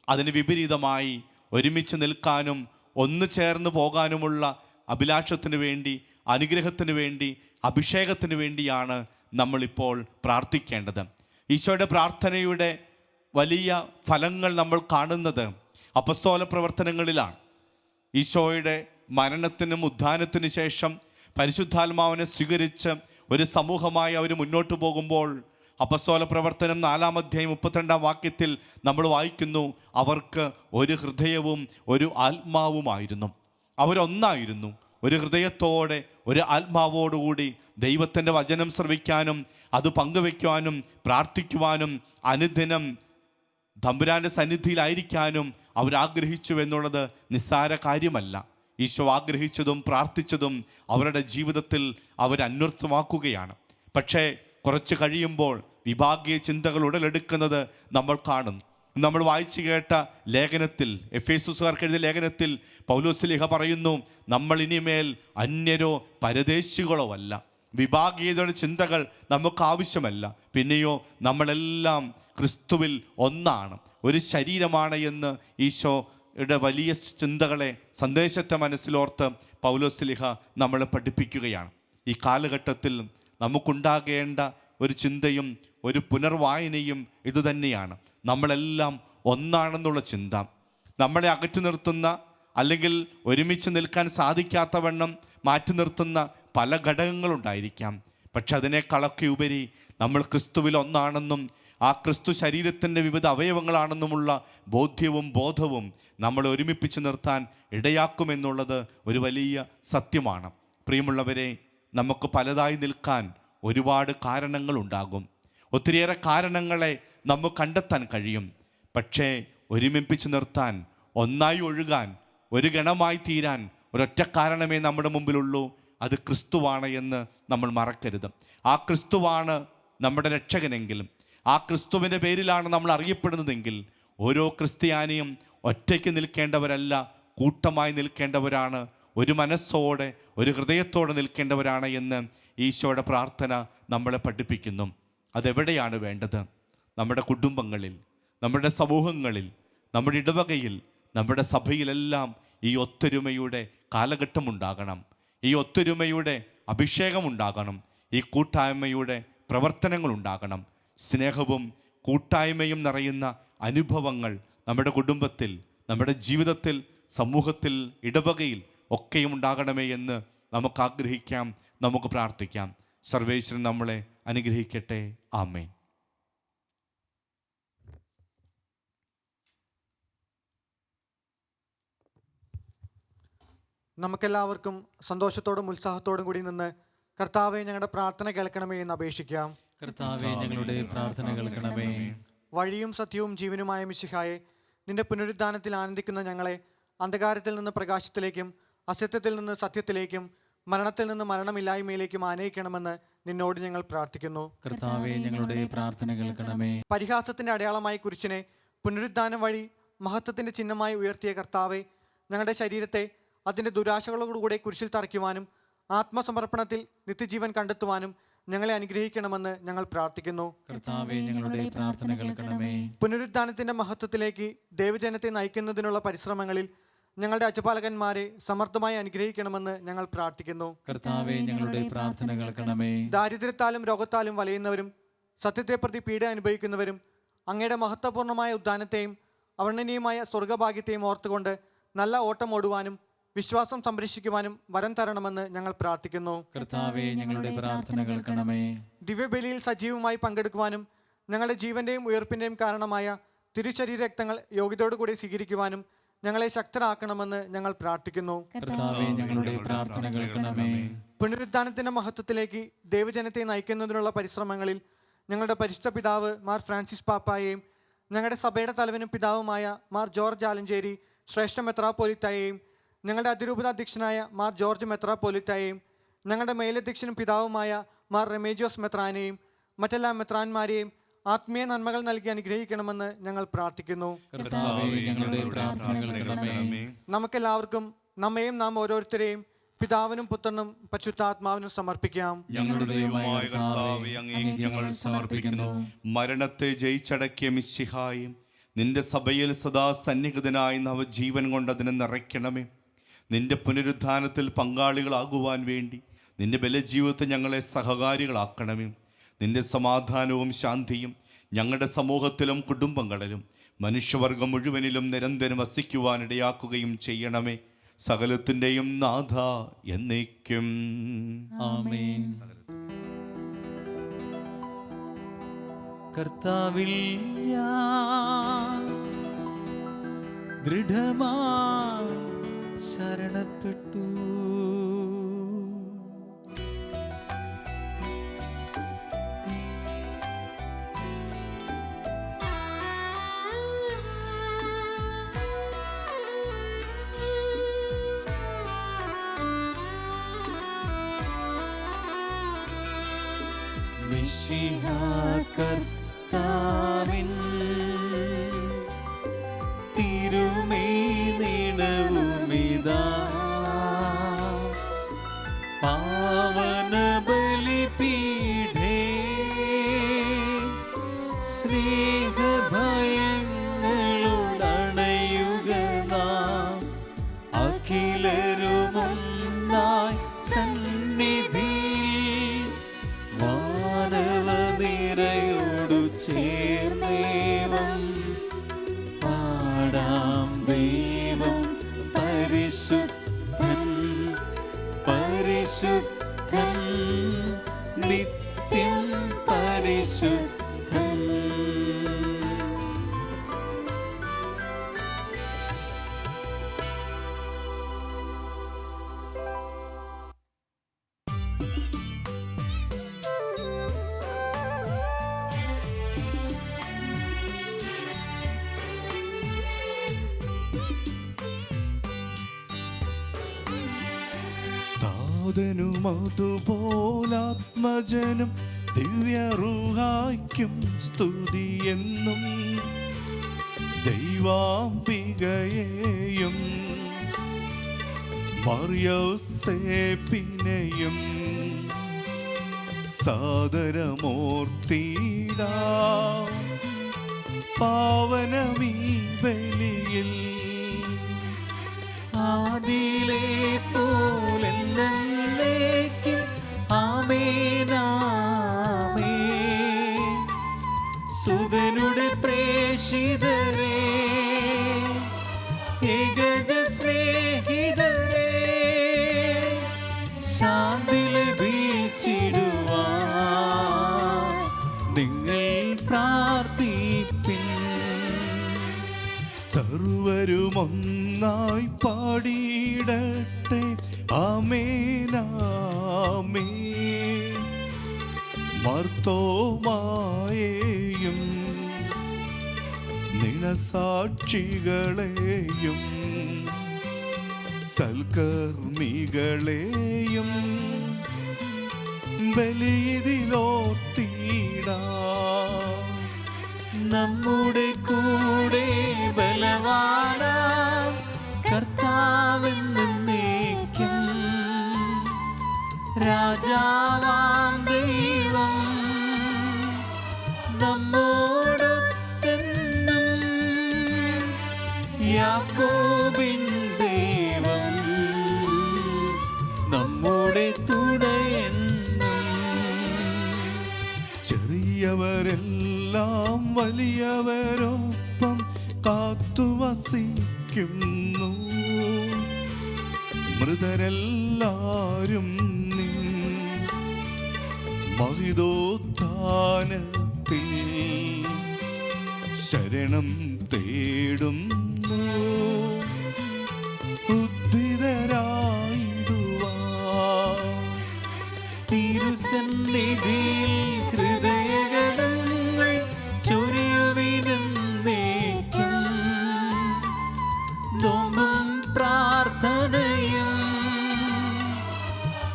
S3: അതിന് വിപരീതമായി ഒരുമിച്ച് നിൽക്കാനും ഒന്ന് ചേർന്ന് പോകാനുമുള്ള അഭിലാഷത്തിന് വേണ്ടി, അനുഗ്രഹത്തിന് വേണ്ടി, അഭിഷേകത്തിന് വേണ്ടിയാണ് നമ്മളിപ്പോൾ പ്രാർത്ഥിക്കേണ്ടത്. ഈശോയുടെ പ്രാർത്ഥനയുടെ വലിയ ഫലങ്ങൾ നമ്മൾ കാണുന്നത് അപ്പസ്തോല പ്രവർത്തനങ്ങളിലാണ്. ഈശോയുടെ മരണത്തിനും ഉത്ഥാനത്തിനു ശേഷം പരിശുദ്ധാത്മാവിനെ സ്വീകരിച്ച് ഒരു സമൂഹമായി അവർ മുന്നോട്ട് പോകുമ്പോൾ അപ്പസ്തോല പ്രവർത്തനം 4-ാം അധ്യായം 32-ാം വാക്യത്തിൽ നമ്മൾ വായിക്കുന്നു, അവർക്ക് ഒരു ഹൃദയവും ഒരു ആത്മാവുമായിരുന്നു. അവരൊന്നായിരുന്നു. ഒരു ഹൃദയത്തോടെ, ഒരു ആത്മാവോടുകൂടി ദൈവത്തിൻ്റെ വചനം ശ്രവിക്കാനും അത് പങ്കുവയ്ക്കുവാനും പ്രാർത്ഥിക്കുവാനും അനുദിനം തമ്പുരാൻ്റെ സന്നിധിയിലായിരിക്കാനും അവരാഗ്രഹിച്ചു എന്നുള്ളത് നിസ്സാര കാര്യമല്ല. ഈശോ ആഗ്രഹിച്ചതും പ്രാർത്ഥിച്ചതും അവരുടെ ജീവിതത്തിൽ അവരന്വർത്ഥമാക്കുകയാണ്. പക്ഷേ കുറച്ച് കഴിയുമ്പോൾ വിഭാഗീയ ചിന്തകൾ ഉടലെടുക്കുന്നത് നമ്മൾ കാണുന്നു. നമ്മൾ വായിച്ചു കേട്ട ലേഖനത്തിൽ, എഫേസുകാർക്ക് എഴുതിയ ലേഖനത്തിൽ പൗലോസ്ലീഹ പറയുന്നു, നമ്മൾ ഇനിമേൽ അന്യരോ പരദേശികളോ അല്ല. വിഭാഗീയതയുടെ ചിന്തകൾ നമുക്ക് ആവശ്യമല്ല. പിന്നെയോ നമ്മളെല്ലാം ക്രിസ്തുവിൽ ഒന്നാണ്, ഒരു ശരീരമാണ് എന്ന് ഈശോയുടെ വലിയ ചിന്തകളെ, സന്ദേശത്തെ മനസ്സിലോർത്ത് പൗലോസ്ലീഹ നമ്മളെ പഠിപ്പിക്കുകയാണ്. ഈ കാലഘട്ടത്തിൽ നമുക്കുണ്ടാകേണ്ട ഒരു ചിന്തയും ഒരു പുനർവായനയും ഇതുതന്നെയാണ്. നമ്മളെല്ലാം ഒന്നാണെന്നുള്ള ചിന്ത. നമ്മളെ അകറ്റി നിർത്തുന്ന, അല്ലെങ്കിൽ ഒരുമിച്ച് നിൽക്കാൻ സാധിക്കാത്തവണ്ണം മാറ്റി നിർത്തുന്ന പല ഘടകങ്ങളുണ്ടായിരിക്കാം. പക്ഷെ അതിനേക്കാളൊക്കെ ഉപരി നമ്മൾ ക്രിസ്തുവിൽ ഒന്നാണെന്നും ആ ക്രിസ്തു ശരീരത്തിൻ്റെ വിവിധ അവയവങ്ങളാണെന്നുമുള്ള ബോധ്യവും ബോധവും നമ്മളെ ഒരുമിപ്പിച്ച് നിർത്താൻ ഇടയാക്കുമെന്നുള്ളത് ഒരു വലിയ സത്യമാണ്. പ്രിയമുള്ളവരെ, നമുക്ക് പലതായി നിൽക്കാൻ ഒരുപാട് കാരണങ്ങളുണ്ടാകും. ഒത്തിരിയേറെ കാരണങ്ങളെ നമുക്ക് കണ്ടെത്താൻ കഴിയും. പക്ഷേ ഒരുമിപ്പിച്ച് നിർത്താൻ, ഒന്നായി ഒഴുകാൻ, ഒരു ഗണമായി തീരാൻ ഒരൊറ്റ കാരണമേ നമ്മുടെ മുമ്പിലുള്ളൂ. അത് ക്രിസ്തുവാണ് എന്ന് നമ്മൾ മറക്കരുത്. ആ ക്രിസ്തുവാണ് നമ്മുടെ രക്ഷകനെങ്കിലും, ആ ക്രിസ്തുവിൻ്റെ പേരിലാണ് നമ്മൾ അറിയപ്പെടുന്നതെങ്കിൽ ഓരോ ക്രിസ്ത്യാനിയും ഒറ്റയ്ക്ക് നിൽക്കേണ്ടവരല്ല, കൂട്ടമായി നിൽക്കേണ്ടവരാണ്. ഒരു മനസ്സോടെ, ഒരു ഹൃദയത്തോടെ നിൽക്കേണ്ടവരാണ് എന്ന് ഈശോയുടെ പ്രാർത്ഥന നമ്മളെ പഠിപ്പിക്കുന്നു. അതെവിടെയാണ് വേണ്ടത്? നമ്മുടെ കുടുംബങ്ങളിൽ, നമ്മുടെ സമൂഹങ്ങളിൽ, നമ്മുടെ ഇടവകയിൽ, നമ്മുടെ സഭയിലെല്ലാം ഈ ഒത്തൊരുമയുടെ കാലഘട്ടമുണ്ടാകണം. ഈ ഒത്തൊരുമയുടെ അഭിഷേകമുണ്ടാകണം. ഈ കൂട്ടായ്മയുടെ പ്രവർത്തനങ്ങളുണ്ടാകണം. സ്നേഹവും കൂട്ടായ്മയും നിറയുന്ന അനുഭവങ്ങൾ നമ്മുടെ കുടുംബത്തിൽ, നമ്മുടെ ജീവിതത്തിൽ, സമൂഹത്തിൽ, ഇടവകയിൽ ഒക്കെയും ഉണ്ടാകണമേ എന്ന് നമുക്ക് ആഗ്രഹിക്കാം, നമുക്ക് പ്രാർത്ഥിക്കാം. സർവേശ്വരൻ നമ്മളെ അനുഗ്രഹിക്കട്ടെ. ആമേൻ.
S4: നമുക്കെല്ലാവർക്കും സന്തോഷത്തോടും ഉത്സാഹത്തോടും കൂടി നിന്ന് കർത്താവെ ഞങ്ങളുടെ പ്രാർത്ഥന കേൾക്കണമേ എന്ന് അപേക്ഷിക്കാം.
S1: കർത്താവേ, ഞങ്ങളുടെ പ്രാർത്ഥന കേൾക്കണമേ.
S4: വഴിയും സത്യവും ജീവനുമായ മിശിഹായെ, നിന്റെ പുനരുദ്ധാനത്തിൽ ആനന്ദിക്കുന്ന ഞങ്ങളെ അന്ധകാരത്തിൽ നിന്ന് പ്രകാശത്തിലേക്കും അസത്യത്തിൽ നിന്ന് സത്യത്തിലേക്കും മരണത്തിൽ നിന്ന് മരണമില്ലായ്മയിലേക്കും ആനയിക്കണമെന്ന് നിന്നോട് ഞങ്ങൾ പ്രാർത്ഥിക്കുന്നു.
S1: കർത്താവേ, ഞങ്ങളുടെ പ്രാർത്ഥന കേൾക്കണമേ.
S4: പരിഹാസത്തിന്റെ അടയാളമായി കുരിശിനെ പുനരുദ്ധാനം വഴി മഹത്വത്തിന്റെ ചിഹ്നമായി ഉയർത്തിയ കർത്താവെ, ഞങ്ങളുടെ ശരീരത്തെ അതിൻ്റെ ദുരാശകളോടുകൂടെ കുരിശിൽ തറയ്ക്കുവാനും ആത്മസമർപ്പണത്തിൽ നിത്യജീവൻ കണ്ടെത്തുവാനും ഞങ്ങളെ അനുഗ്രഹിക്കണമെന്ന് ഞങ്ങൾ പ്രാർത്ഥിക്കുന്നു.
S1: കർത്താവേ, ഞങ്ങളുടെ പ്രാർത്ഥന കേൾക്കണമേ.
S4: പുനരുത്ഥാനത്തിൻ്റെ മഹത്വത്തിലേക്ക് ദൈവജനത്തെ നയിക്കുന്നതിനുള്ള പരിശ്രമങ്ങളിൽ ഞങ്ങളുടെ അജപാലകന്മാരെ സമർത്ഥമായി അനുഗ്രഹിക്കണമെന്ന് ഞങ്ങൾ പ്രാർത്ഥിക്കുന്നു.
S1: കർത്താവേ, ഞങ്ങളുടെ പ്രാർത്ഥന കേൾക്കണമേ.
S4: ദാരിദ്ര്യത്താലും രോഗത്താലും വലയുന്നവരും സത്യത്തെ പ്രതി പീഡ അനുഭവിക്കുന്നവരും അങ്ങയുടെ മഹത്വപൂർണ്ണമായ ഉദ്ധാനത്തെയും അവർണ്ണനീയമായ സ്വർഗഭാഗ്യത്തെയും ഓർത്തുകൊണ്ട് നല്ല ഓട്ടം ഓടുവാനും വിശ്വാസം സംരക്ഷിക്കുവാനും വരം തരണമെന്ന് ഞങ്ങൾ പ്രാർത്ഥിക്കുന്നു.
S1: കർത്താവേ, ഞങ്ങളുടെ പ്രാർത്ഥന കേൾക്കണമേ.
S4: ദിവ്യബലിയിൽ സജീവമായി പങ്കെടുക്കുവാനും ഞങ്ങളുടെ ജീവന്റെയും ഉയർപ്പിന്റെയും കാരണമായ തിരുശരീര രക്തങ്ങൾ യോഗ്യതയോടുകൂടി സ്വീകരിക്കുവാനും ഞങ്ങളെ ശക്തരാക്കണമെന്ന് ഞങ്ങൾ പ്രാർത്ഥിക്കുന്നു.
S1: കർത്താവേ, ഞങ്ങളുടെ പ്രാർത്ഥന കേൾക്കണമേ.
S4: പുനരുത്ഥാനത്തിന്റെ മഹത്വത്തിലേക്ക് ദൈവജനത്തെ നയിക്കുന്നതിനുള്ള പരിശ്രമങ്ങളിൽ ഞങ്ങളുടെ പരിശുദ്ധ പിതാവ് മാർ ഫ്രാൻസിസ് പാപ്പായെയും ഞങ്ങളുടെ സഭയുടെ തലവനും പിതാവുമായ മാർ ജോർജ് ആലഞ്ചേരി ശ്രേഷ്ഠ മെത്രാപ്പോലിത്തായെയും ഞങ്ങളുടെ അതിരൂപത അധ്യക്ഷനായ മാർ ജോർജ് മെത്രാപ്പോലിത്തായെയും ഞങ്ങളുടെ മേലധ്യക്ഷനും പിതാവുമായ മാർ റെമേജിയോസ് മെത്രാനെയും മറ്റെല്ലാ മെത്രാന്മാരെയും ആത്മീയ നന്മകൾ നൽകി അനുഗ്രഹിക്കണമെന്ന് ഞങ്ങൾ പ്രാർത്ഥിക്കുന്നു.
S1: കർത്താവേ, ഞങ്ങളുടെ പ്രാർത്ഥന കേൾക്കണമേ.
S4: നമുക്കെല്ലാവർക്കും നമ്മയും നാം ഓരോരുത്തരെയും പിതാവിനും പുത്രനും പരിശുദ്ധാത്മാവിനും സമർപ്പിക്കാം.
S1: ഞങ്ങളുടെ ദൈവമായ കർത്താവേ, അങ്ങേക്ക് ഞങ്ങൾ സമർപ്പിക്കുന്നു.
S3: മരണത്തെ ജയിച്ചടക്കിയ മിശിഹായും നിന്റെ സഭയിൽ സദാ സന്നിഹിതനായി നവജീവൻ കൊണ്ട് അതിനെ നിറയ്ക്കണമേ. നിന്റെ പുനരുത്ഥാനത്തിൽ പങ്കാളികളാകുവാൻ വേണ്ടി നിന്റെ ബലജീവിതത്തെ ഞങ്ങളെ സഹകാരികളാക്കണമേ. നിന്റെ സമാധാനവും ശാന്തിയും ഞങ്ങളുടെ സമൂഹത്തിലും കുടുംബങ്ങളിലും മനുഷ്യവർഗം മുഴുവനിലും നിരന്തരം വസിക്കുവാനിടയാക്കുകയും ചെയ്യണമേ. സകലത്തിൻ്റെയും നാഥ എന്നേക്കും
S1: ആമേൻ. കർത്താവിൽ ഞാൻ ദൃഢമായി ശരണപ്പെട്ടു. മിശിഹാ കർത്താവിൻ തിരുമേനിടവുമിതാ പാവന ബലിപീഠേ സ്നേഹഭയങ്ങളുടണയുക നാം അഖിലരുമൊന്നായി സന്നിധിയിൽ വാനവനിരയോടു ചേർന്നേവം പാടാം. ദൈവം പരിശുദ്ധൻ പരിശുദ്ധൻ നിത്യം പരിശുദ്ധൻ.
S3: താതനും അതുപോലാത്മജനും ദിവ്യറൂഹായ്ക്കും സ്തുതിയെന്നും ദൈവാംബികയെയും മറിയൗസേപ്പിനെയും സാദരമൂർത്തിയിടാം. പാവനമീ ബലിയിൽ
S1: ആദിയിലെ പോലെന്നേക്കും ആമേനാമേൻ. സുതനുടെ പ്രേഷിതരേ ഏകജ സ്നേഹിതരേ ശാന്തി ലഭിച്ചിടുവാൻ നിങ്ങൾ പ്രാർത്ഥിപ്പിൻ.
S3: സർവരുമൊന്നായി പാടിയിടട്ടെ ആമേനാമേൻ. മർത്തോമായെയും നിനസാക്ഷികളെയും സൽക്കർമ്മികളെയും ബലിയിലോർത്തിടാം.
S1: നമ്മുടെ കൂടെ ബലവാനാം കർത്താവെന്നേക്കും രാജാവാം ദൈവം
S3: കൂടെ തുണയെന്നും. ചെറിയവരെല്ലാം വലിയവരൊപ്പം കാത്തുവസിക്കുന്നു. മൃതരെല്ലാരും നിൻ മഹിതോത്ഥാനത്തിൽ ശരണം തേടുന്നു. ഉദ്ധിതരായിടുവാൻ തിരുസന്നിധിയിൽ ഹൃദയഗണങ്ങൾ ചൊരിയുവിനെന്നേക്കും. നോമ്പും പ്രാർത്ഥനയും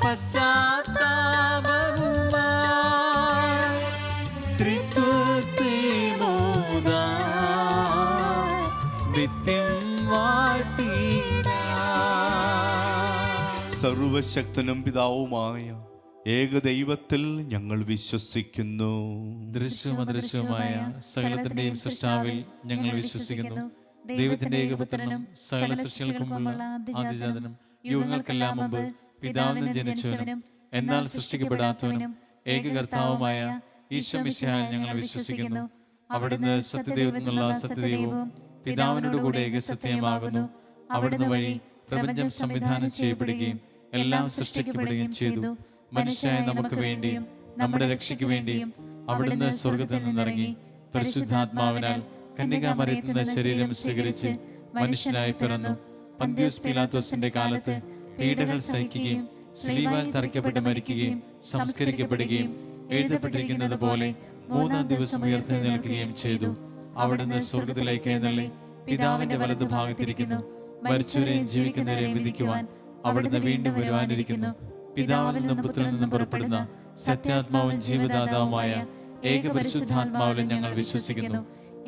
S3: പശ്ചാത്താപവുമായി ത്രിത്വത്തെ മോദാൻ നിത്യം വാഴ്ത്തിടാം. സർവശക്തനും പിതാവുമായ ഏകദൈവത്തിൽ ഞങ്ങൾ വിശ്വസിക്കുന്നു.
S6: ദൃശ്യമദൃശ്യവുമായ സകലത്തിന്റെയും സൃഷ്ടാവിൽ ഞങ്ങൾ വിശ്വസിക്കുന്നു. ദൈവത്തിന്റെ ഏകപുത്രനും സകല സൃഷ്ടികൾക്കും മുമ്പുള്ള ആദിജാതനും യുഗങ്ങൾക്കെല്ലാം മുമ്പ് പിതാവിന് ജനിച്ചവനും എന്നാൽ സൃഷ്ടിക്കപ്പെടാത്തവനും ഏകകർത്താവുമായ ഈശോ മിശിഹായിൽ ഞങ്ങൾ വിശ്വസിക്കുന്നു. അവിടുന്ന് സത്യദൈവത്തിൽ നിന്നുള്ള സത്യദൈവവും പിതാവിനോട് കൂടെ ഏകസത്യമാകുന്നു. അവിടുന്ന് വഴി പ്രപഞ്ചം സംവിധാനം ചെയ്യപ്പെടുകയും എല്ലാം സൃഷ്ടിക്കപ്പെടുകയും ചെയ്തു. മനുഷ്യരായ നമുക്ക് വേണ്ടിയും നമ്മുടെ രക്ഷയ്ക്ക് വേണ്ടിയും അവിടുന്ന് സ്വർഗത്തിൽ നിന്നിറങ്ങി പരിശുദ്ധാത്മാവിനാൽ കന്യകാമറിയത്തിൽ നിന്ന് ശരീരം സ്വീകരിച്ച് മനുഷ്യനായി പിറന്നു. പന്തിയോസ് പീലാത്തോസിന്റെ കാലത്ത് പീഡകൾ സഹിക്കുകയും സ്ലീവാൽ തറയ്ക്കപ്പെട്ട് മരിക്കുകയും സംസ്കരിക്കപ്പെടുകയും എഴുതപ്പെട്ടിരിക്കുന്നത് പോലെ മൂന്നാം ദിവസം ഉയർത്തെഴുന്നേൽക്കുകയും ചെയ്തു. അവിടുന്ന് സ്വർഗത്തിലേക്ക് എഴുന്നള്ളി പിതാവിന്റെ വലതുഭാഗത്തിരിക്കുന്നു. മരിച്ചവരെയും ജീവിക്കുന്നവരെയും വിധിക്കുവാൻ അവിടുന്ന് വീണ്ടും വരുവാനിരിക്കുന്നു. പിതാവിൽ നിന്നും പുത്രനിൽ നിന്നും പുറപ്പെടുന്ന സത്യാത്മാവും ജീവദാതാവുമായ ഏകപരിശുദ്ധാത്മാവിലും ഞങ്ങൾ വിശ്വസിക്കുന്നു.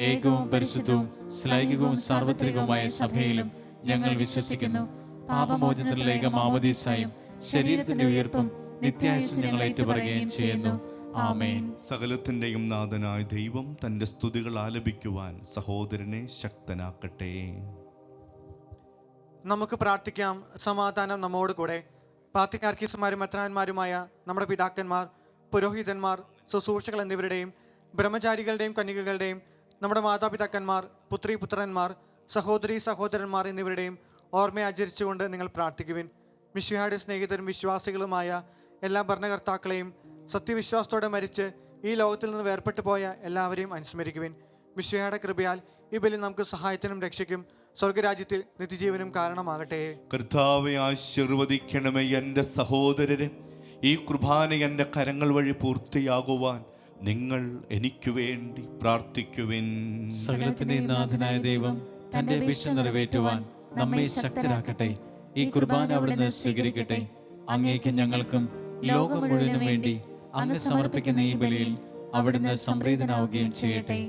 S6: ഏകവും പരിശുദ്ധവും ശ്ലൈകികവും സാർവത്രികവുമായ സഭയിലും ഞങ്ങൾ വിശ്വസിക്കുന്നു. പാപമോചനത്തിലുള്ള ഏകമാമോദീസായും ശരീരത്തിന്റെ ഉയർപ്പും നിത്യായുസ്സും ഞങ്ങൾ ഏറ്റുപറയുകയും ചെയ്യുന്നു. ആമേൻ.
S3: സകലത്തിന്റെയും നാഥനായ ദൈവം തന്റെ സ്തുതികൾ ആലപിക്കുവാൻ സഹോദരനെ ശക്തനാക്കട്ടെ.
S4: നമുക്ക് പ്രാർത്ഥിക്കാം. സമാധാനം നമ്മോട് കൂടെ. പാത്രിയാർക്കീസുമാരും മെത്രാന്മാരുമായ നമ്മുടെ പിതാക്കന്മാർ, പുരോഹിതന്മാർ, ശുശ്രൂഷകൾ എന്നിവരുടെയും ബ്രഹ്മചാരികളുടെയും കന്യകകളുടെയും നമ്മുടെ മാതാപിതാക്കന്മാർ, പുത്രി പുത്രന്മാർ, സഹോദരി സഹോദരന്മാർ എന്നിവരുടെയും ഓർമ്മയെ ആചരിച്ചുകൊണ്ട് നിങ്ങൾ പ്രാർത്ഥിക്കുവിൻ. മിശിഹായുടെ സ്നേഹിതരും വിശ്വാസികളുമായ എല്ലാ ഭരണകർത്താക്കളെയും സത്യവിശ്വാസത്തോടെ മരിച്ച് ഈ ലോകത്തിൽ നിന്ന് വേർപെട്ടു പോയ എല്ലാവരെയും അനുസ്മരിക്കുവിൻ. മിശിഹായുടെ കൃപയാൽ ഈ ബലി നമുക്ക് സഹായത്തിനും രക്ഷയ്ക്കും സ്വർഗരാജ്യത്തിൽ നിത്യജീവനും കാരണമാകട്ടെ.
S3: കർത്താവെ ആശീർവദിക്കണമേ എൻ്റെ സഹോദരരെ. ഈ കുർബാന എൻ്റെ കരങ്ങൾ വഴി പൂർത്തിയാകുവാൻ നിങ്ങൾ എനിക്ക് വേണ്ടി പ്രാർത്ഥിക്കുവിൻ.
S6: സകലത്തിന്റെയും നാഥനായ ദൈവം തന്റെ അപേക്ഷ നിറവേറ്റുവാൻ നമ്മെ ശക്തരാക്കട്ടെ. ഈ കുർബാന അവിടുന്ന് സ്വീകരിക്കട്ടെ. അങ്ങേക്ക് ഞങ്ങൾക്കും ലോകം മുഴുവനും വേണ്ടി അങ്ങ് സമർപ്പിക്കുന്ന ഈ ബലിയിൽ അവിടുന്ന് സംപ്രീതനാവുകയും ചെയ്യട്ടെ.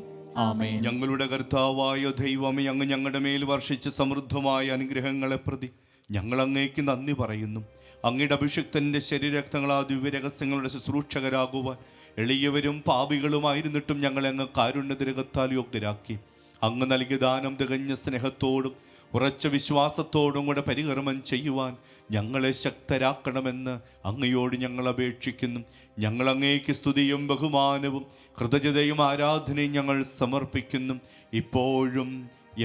S6: ആമേൻ.
S3: ഞങ്ങളുടെ കർത്താവായ ദൈവമേ, അങ്ങ് ഞങ്ങളുടെ മേൽ വർഷിച്ച സമൃദ്ധമായ അനുഗ്രഹങ്ങളെ പ്രതി ഞങ്ങൾ അങ്ങേക്ക് നന്ദി പറയുന്നു. അങ്ങയുടെ അഭിഷിക്തന്റെ ശരീരരക്തങ്ങളാ ദിവ്യരഹസ്യങ്ങളുടെ ശുശ്രൂഷകരാകുവാൻ എളിയവരും പാപികളുമായിരുന്നിട്ടും ഞങ്ങളെ അങ്ങ് കാരുണ്യതിരകത്താൽ യോഗ്യരാക്കി. അങ്ങ് നൽകിയ ദാനം തികഞ്ഞ സ്നേഹത്തോടും ഉറച്ച വിശ്വാസത്തോടും കൂടെ പരികർമ്മം ചെയ്യുവാൻ ഞങ്ങളെ ശക്തരാക്കണമെന്ന് അങ്ങയോട് ഞങ്ങൾ അപേക്ഷിക്കുന്നു. ഞങ്ങൾ അങ്ങേക്ക് സ്തുതിയും ബഹുമാനവും കൃതജ്ഞതയും ആരാധനയും ഞങ്ങൾ സമർപ്പിക്കുന്നു, ഇപ്പോഴും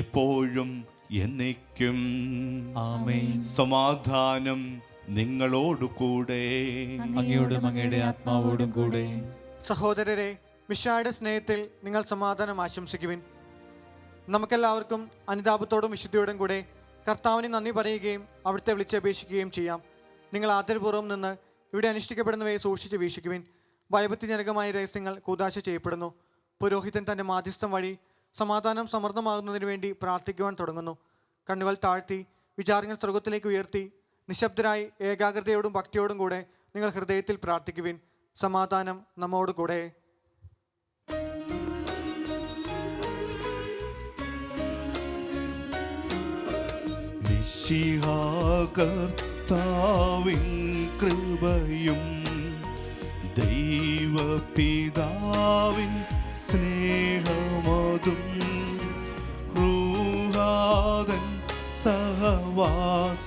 S3: എപ്പോഴും എന്നേക്കും.
S6: ആമേൻ.
S3: സമാധാനം നിങ്ങളോടുകൂടെ.
S6: അങ്ങയോടും അങ്ങയുടെ ആത്മാവോടും കൂടെ.
S4: സഹോദരരെ, മിശിഹായുടെ സ്നേഹത്തിൽ നിങ്ങൾ സമാധാനം ആശംസിക്കുവിൻ. നമുക്കെല്ലാവർക്കും അനുതാപത്തോടും വിശുദ്ധിയോടും കൂടെ കർത്താവിന് നന്ദി പറയുകയും അവിടുത്തെ വിളിച്ചപേക്ഷിക്കുകയും ചെയ്യാം. നിങ്ങൾ ആദരപൂർവ്വം നിന്ന് ഇവിടെ അനുഷ്ഠിക്കപ്പെടുന്നവയെ സൂക്ഷിച്ച് വീക്ഷിക്കുവിൻ. ഭയഭക്തിജനകമായ രഹസ്യങ്ങൾ കൂദാശ ചെയ്യപ്പെടുന്നു. പുരോഹിതൻ തൻ്റെ മാധ്യസ്ഥം വഴി സമാധാനം സമൃദ്ധമാകുന്നതിന് വേണ്ടി പ്രാർത്ഥിക്കുവാൻ തുടങ്ങുന്നു. കണ്ണുകൾ താഴ്ത്തി വിചാരങ്ങൾ സ്വർഗത്തിലേക്ക് ഉയർത്തി നിശബ്ദരായി ഏകാഗ്രതയോടും ഭക്തിയോടും കൂടെ നിങ്ങൾ ഹൃദയത്തിൽ പ്രാർത്ഥിക്കുവിൻ. സമാധാനം നമ്മോട് കൂടെ.
S3: കർത്താവിൻ കൃപയും ദൈവപിതാവിൻ സ്നേഹമതും റൂഹാദൻ സഹവാസവുമീ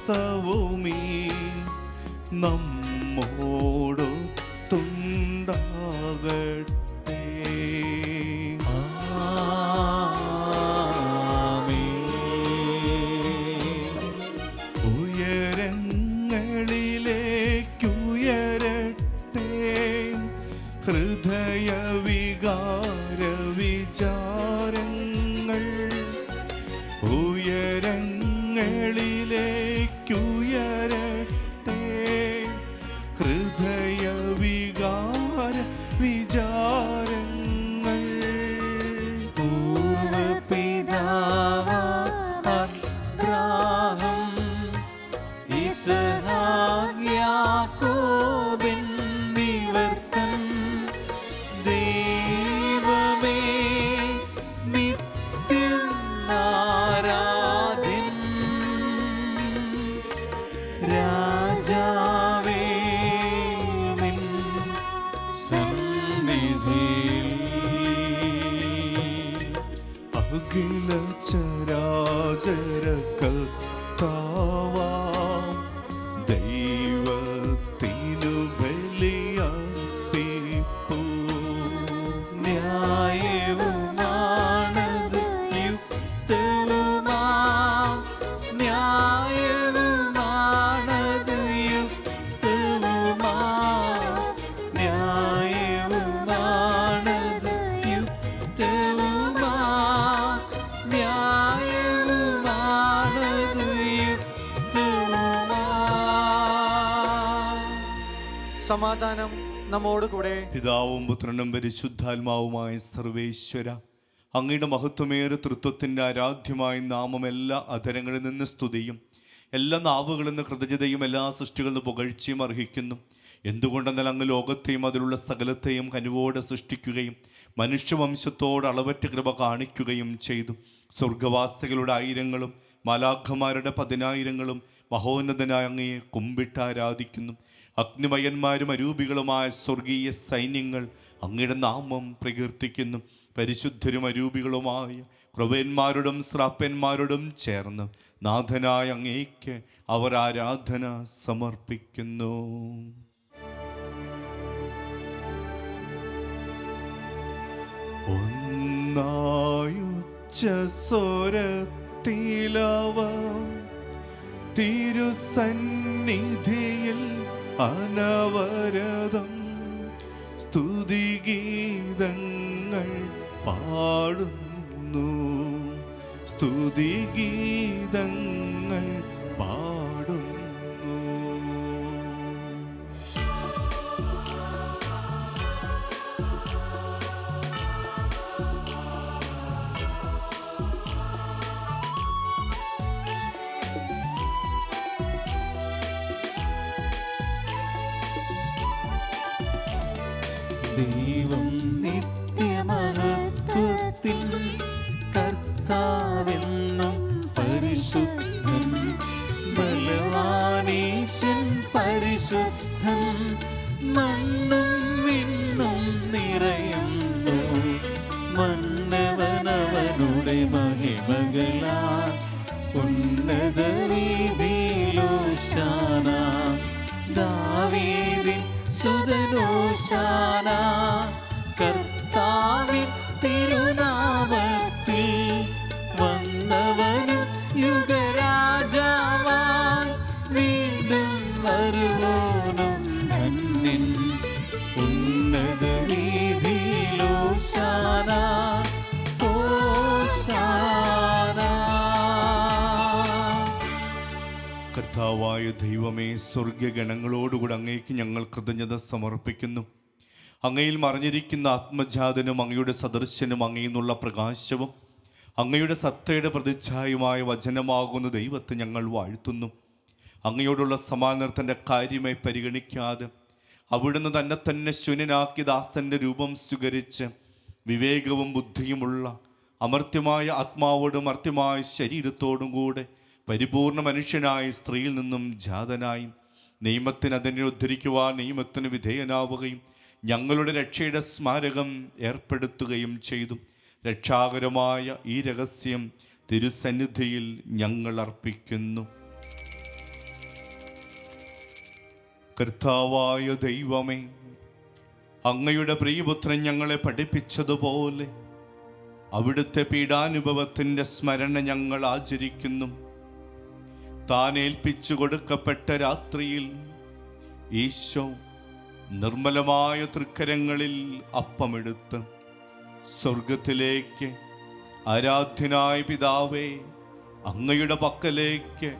S3: നമ്മോടുകൂടെ നമ്മോടൊത്തുണ്ടാകട്ടെ. ഉയരങ്ങളിലേക്കുയരട്ടെ ഹൃദയ വികാര വിചാരങ്ങൾ. ഉയരങ്ങളിലേക്കുയരട്ടെ ഹൃദയ വികാര വിചാരങ്ങൾ.
S6: അബ്രാഹം ഇസ്ഹാക്ക് യാക്കോബ് എന്നിവർക്കും ദൈവമേ നിത്യം ആരാധ്യൻ. രാജാവേ നിൻ സന്നിധിയിൽ
S3: അഖില ചരാചര കർത്താവാം ദൈവത്തിനു ബലിയർപ്പിപ്പൂ.
S6: ന്യായവുമാണത് യുക്തവുമാം. ന്യായവുമാണത് യുക്തവുമാം. ന്യായവുമാണത് യുക്തവുമാം. ന്യായവുമാണത് യുക്തവുമാം.
S4: സമാധാനം നമ്മോടുകൂടെ.
S3: പിതാവും പുത്രനും പരിശുദ്ധാത്മാവുമായ സർവേശ്വര, അങ്ങയുടെ മഹത്വമേറെ തൃത്വത്തിൻ്റെ ആരാധ്യമായ നാമം എല്ലാ അധരങ്ങളിൽ നിന്ന് സ്തുതിയും എല്ലാ നാവുകളിൽ നിന്ന് കൃതജ്ഞതയും എല്ലാ സൃഷ്ടികളിൽ നിന്ന് പുകഴ്ചയും അർഹിക്കുന്നു. എന്തുകൊണ്ടെന്നാൽ അങ്ങ് ലോകത്തെയും അതിലുള്ള സകലത്തെയും കനിവോടെ സൃഷ്ടിക്കുകയും മനുഷ്യവംശത്തോട് അളവറ്റ കൃപ കാണിക്കുകയും ചെയ്തു. സ്വർഗവാസികളുടെ ആയിരങ്ങളും മാലാഖമാരുടെ 10,000ങ്ങളും മഹോന്നതനായ അങ്ങയെ കുമ്പിട്ടാരാധിക്കുന്നു. അഗ്നിമയന്മാരും അരൂപികളുമായ സ്വർഗീയ സൈന്യങ്ങൾ അങ്ങയുടെ നാമം പ്രകീർത്തിക്കുന്നു. പരിശുദ്ധരും അരൂപികളുമായ ക്രൊവന്മാരോടും ശ്രാപ്പന്മാരോടും ചേർന്ന് നാഥനായ അങ്ങേക്ക് അവർ ആരാധന സമർപ്പിക്കുന്നു. ഒന്നായുച്ചസ്വരത്തിലവർ തിരുസന്നിധിയിൽ അനവരതം സ്തുതിഗീതങ്ങൾ പാടുന്നു. സ്തുതിഗീതങ്ങൾ പാടുന്നു.
S6: ദൈവം നിത്യമഹത്വത്തിൻ കർത്താവെന്നും പരിശുദ്ധൻ. ബലവാനീശൻ പരിശുദ്ധൻ. മണ്ണും വിണ്ണും നിറയുന്നു. മന്നവനവനുടെ മഹിമകളാൽ ഉന്നത വീതിയിലോശാന. ദാവീദിൻ സുതനോശാന. കർത്താവിൻ തിരുനാമത്തിൽ വന്നവനും യുഗരാജാവാൻ വീണ്ടും വരുവോനും ധന്യൻ. ഉന്നത വീതിയിലോശാന ഓശാന.
S3: കർത്താവായ ദൈവമേ, സ്വർഗഗണങ്ങളോടുകൂടി അങ്ങേക്ക് ഞങ്ങൾ കൃതജ്ഞത സമർപ്പിക്കുന്നു. അങ്ങയിൽ മറിഞ്ഞിരിക്കുന്ന ആത്മജാതനും അങ്ങയുടെ സദൃശനും അങ്ങയിൽ നിന്നുള്ള പ്രകാശവും അങ്ങയുടെ സത്തയുടെ പ്രതിച്ഛായുമായ വചനമാകുന്ന ദൈവത്തെ ഞങ്ങൾ വാഴ്ത്തുന്നു. അങ്ങയോടുള്ള സമാനത്തിൻ്റെ കാര്യമായി പരിഗണിക്കാതെ അവിടുന്ന് തന്നെ ശൂന്യനാക്കി ദാസന്റെ രൂപം സ്വീകരിച്ച് വിവേകവും ബുദ്ധിയുമുള്ള അമർത്യമായ ആത്മാവോടും മർത്യമായ ശരീരത്തോടും കൂടെ പരിപൂർണ മനുഷ്യനായ സ്ത്രീയിൽ നിന്നും ജാതനായി നിയമത്തിന് അതിനെ ഉദ്ധരിക്കുവാൻ നിയമത്തിന് വിധേയനാവുകയും ഞങ്ങളുടെ രക്ഷയുടെ സ്മാരകം ഏർപ്പെടുത്തുകയും ചെയ്തു. രക്ഷാകരമായ ഈ രഹസ്യം തിരുസന്നിധിയിൽ ഞങ്ങൾ അർപ്പിക്കുന്നു. കർത്താവായ ദൈവമേ, അങ്ങയുടെ പ്രിയപുത്രൻ ഞങ്ങളെ പഠിപ്പിച്ചതുപോലെ അവിടുത്തെ പീഡാനുഭവത്തിൻ്റെ സ്മരണ ഞങ്ങൾ ആചരിക്കുന്നു. താൻ ഏൽപ്പിച്ചു കൊടുക്കപ്പെട്ട രാത്രിയിൽ ഈശോ നിർമ്മലമായ തൃക്കരങ്ങളിൽ അപ്പമെടുത്ത് സ്വർഗത്തിലേക്ക് ആരാധ്യനായ പിതാവേ അങ്ങയുടെ പക്കലേക്ക്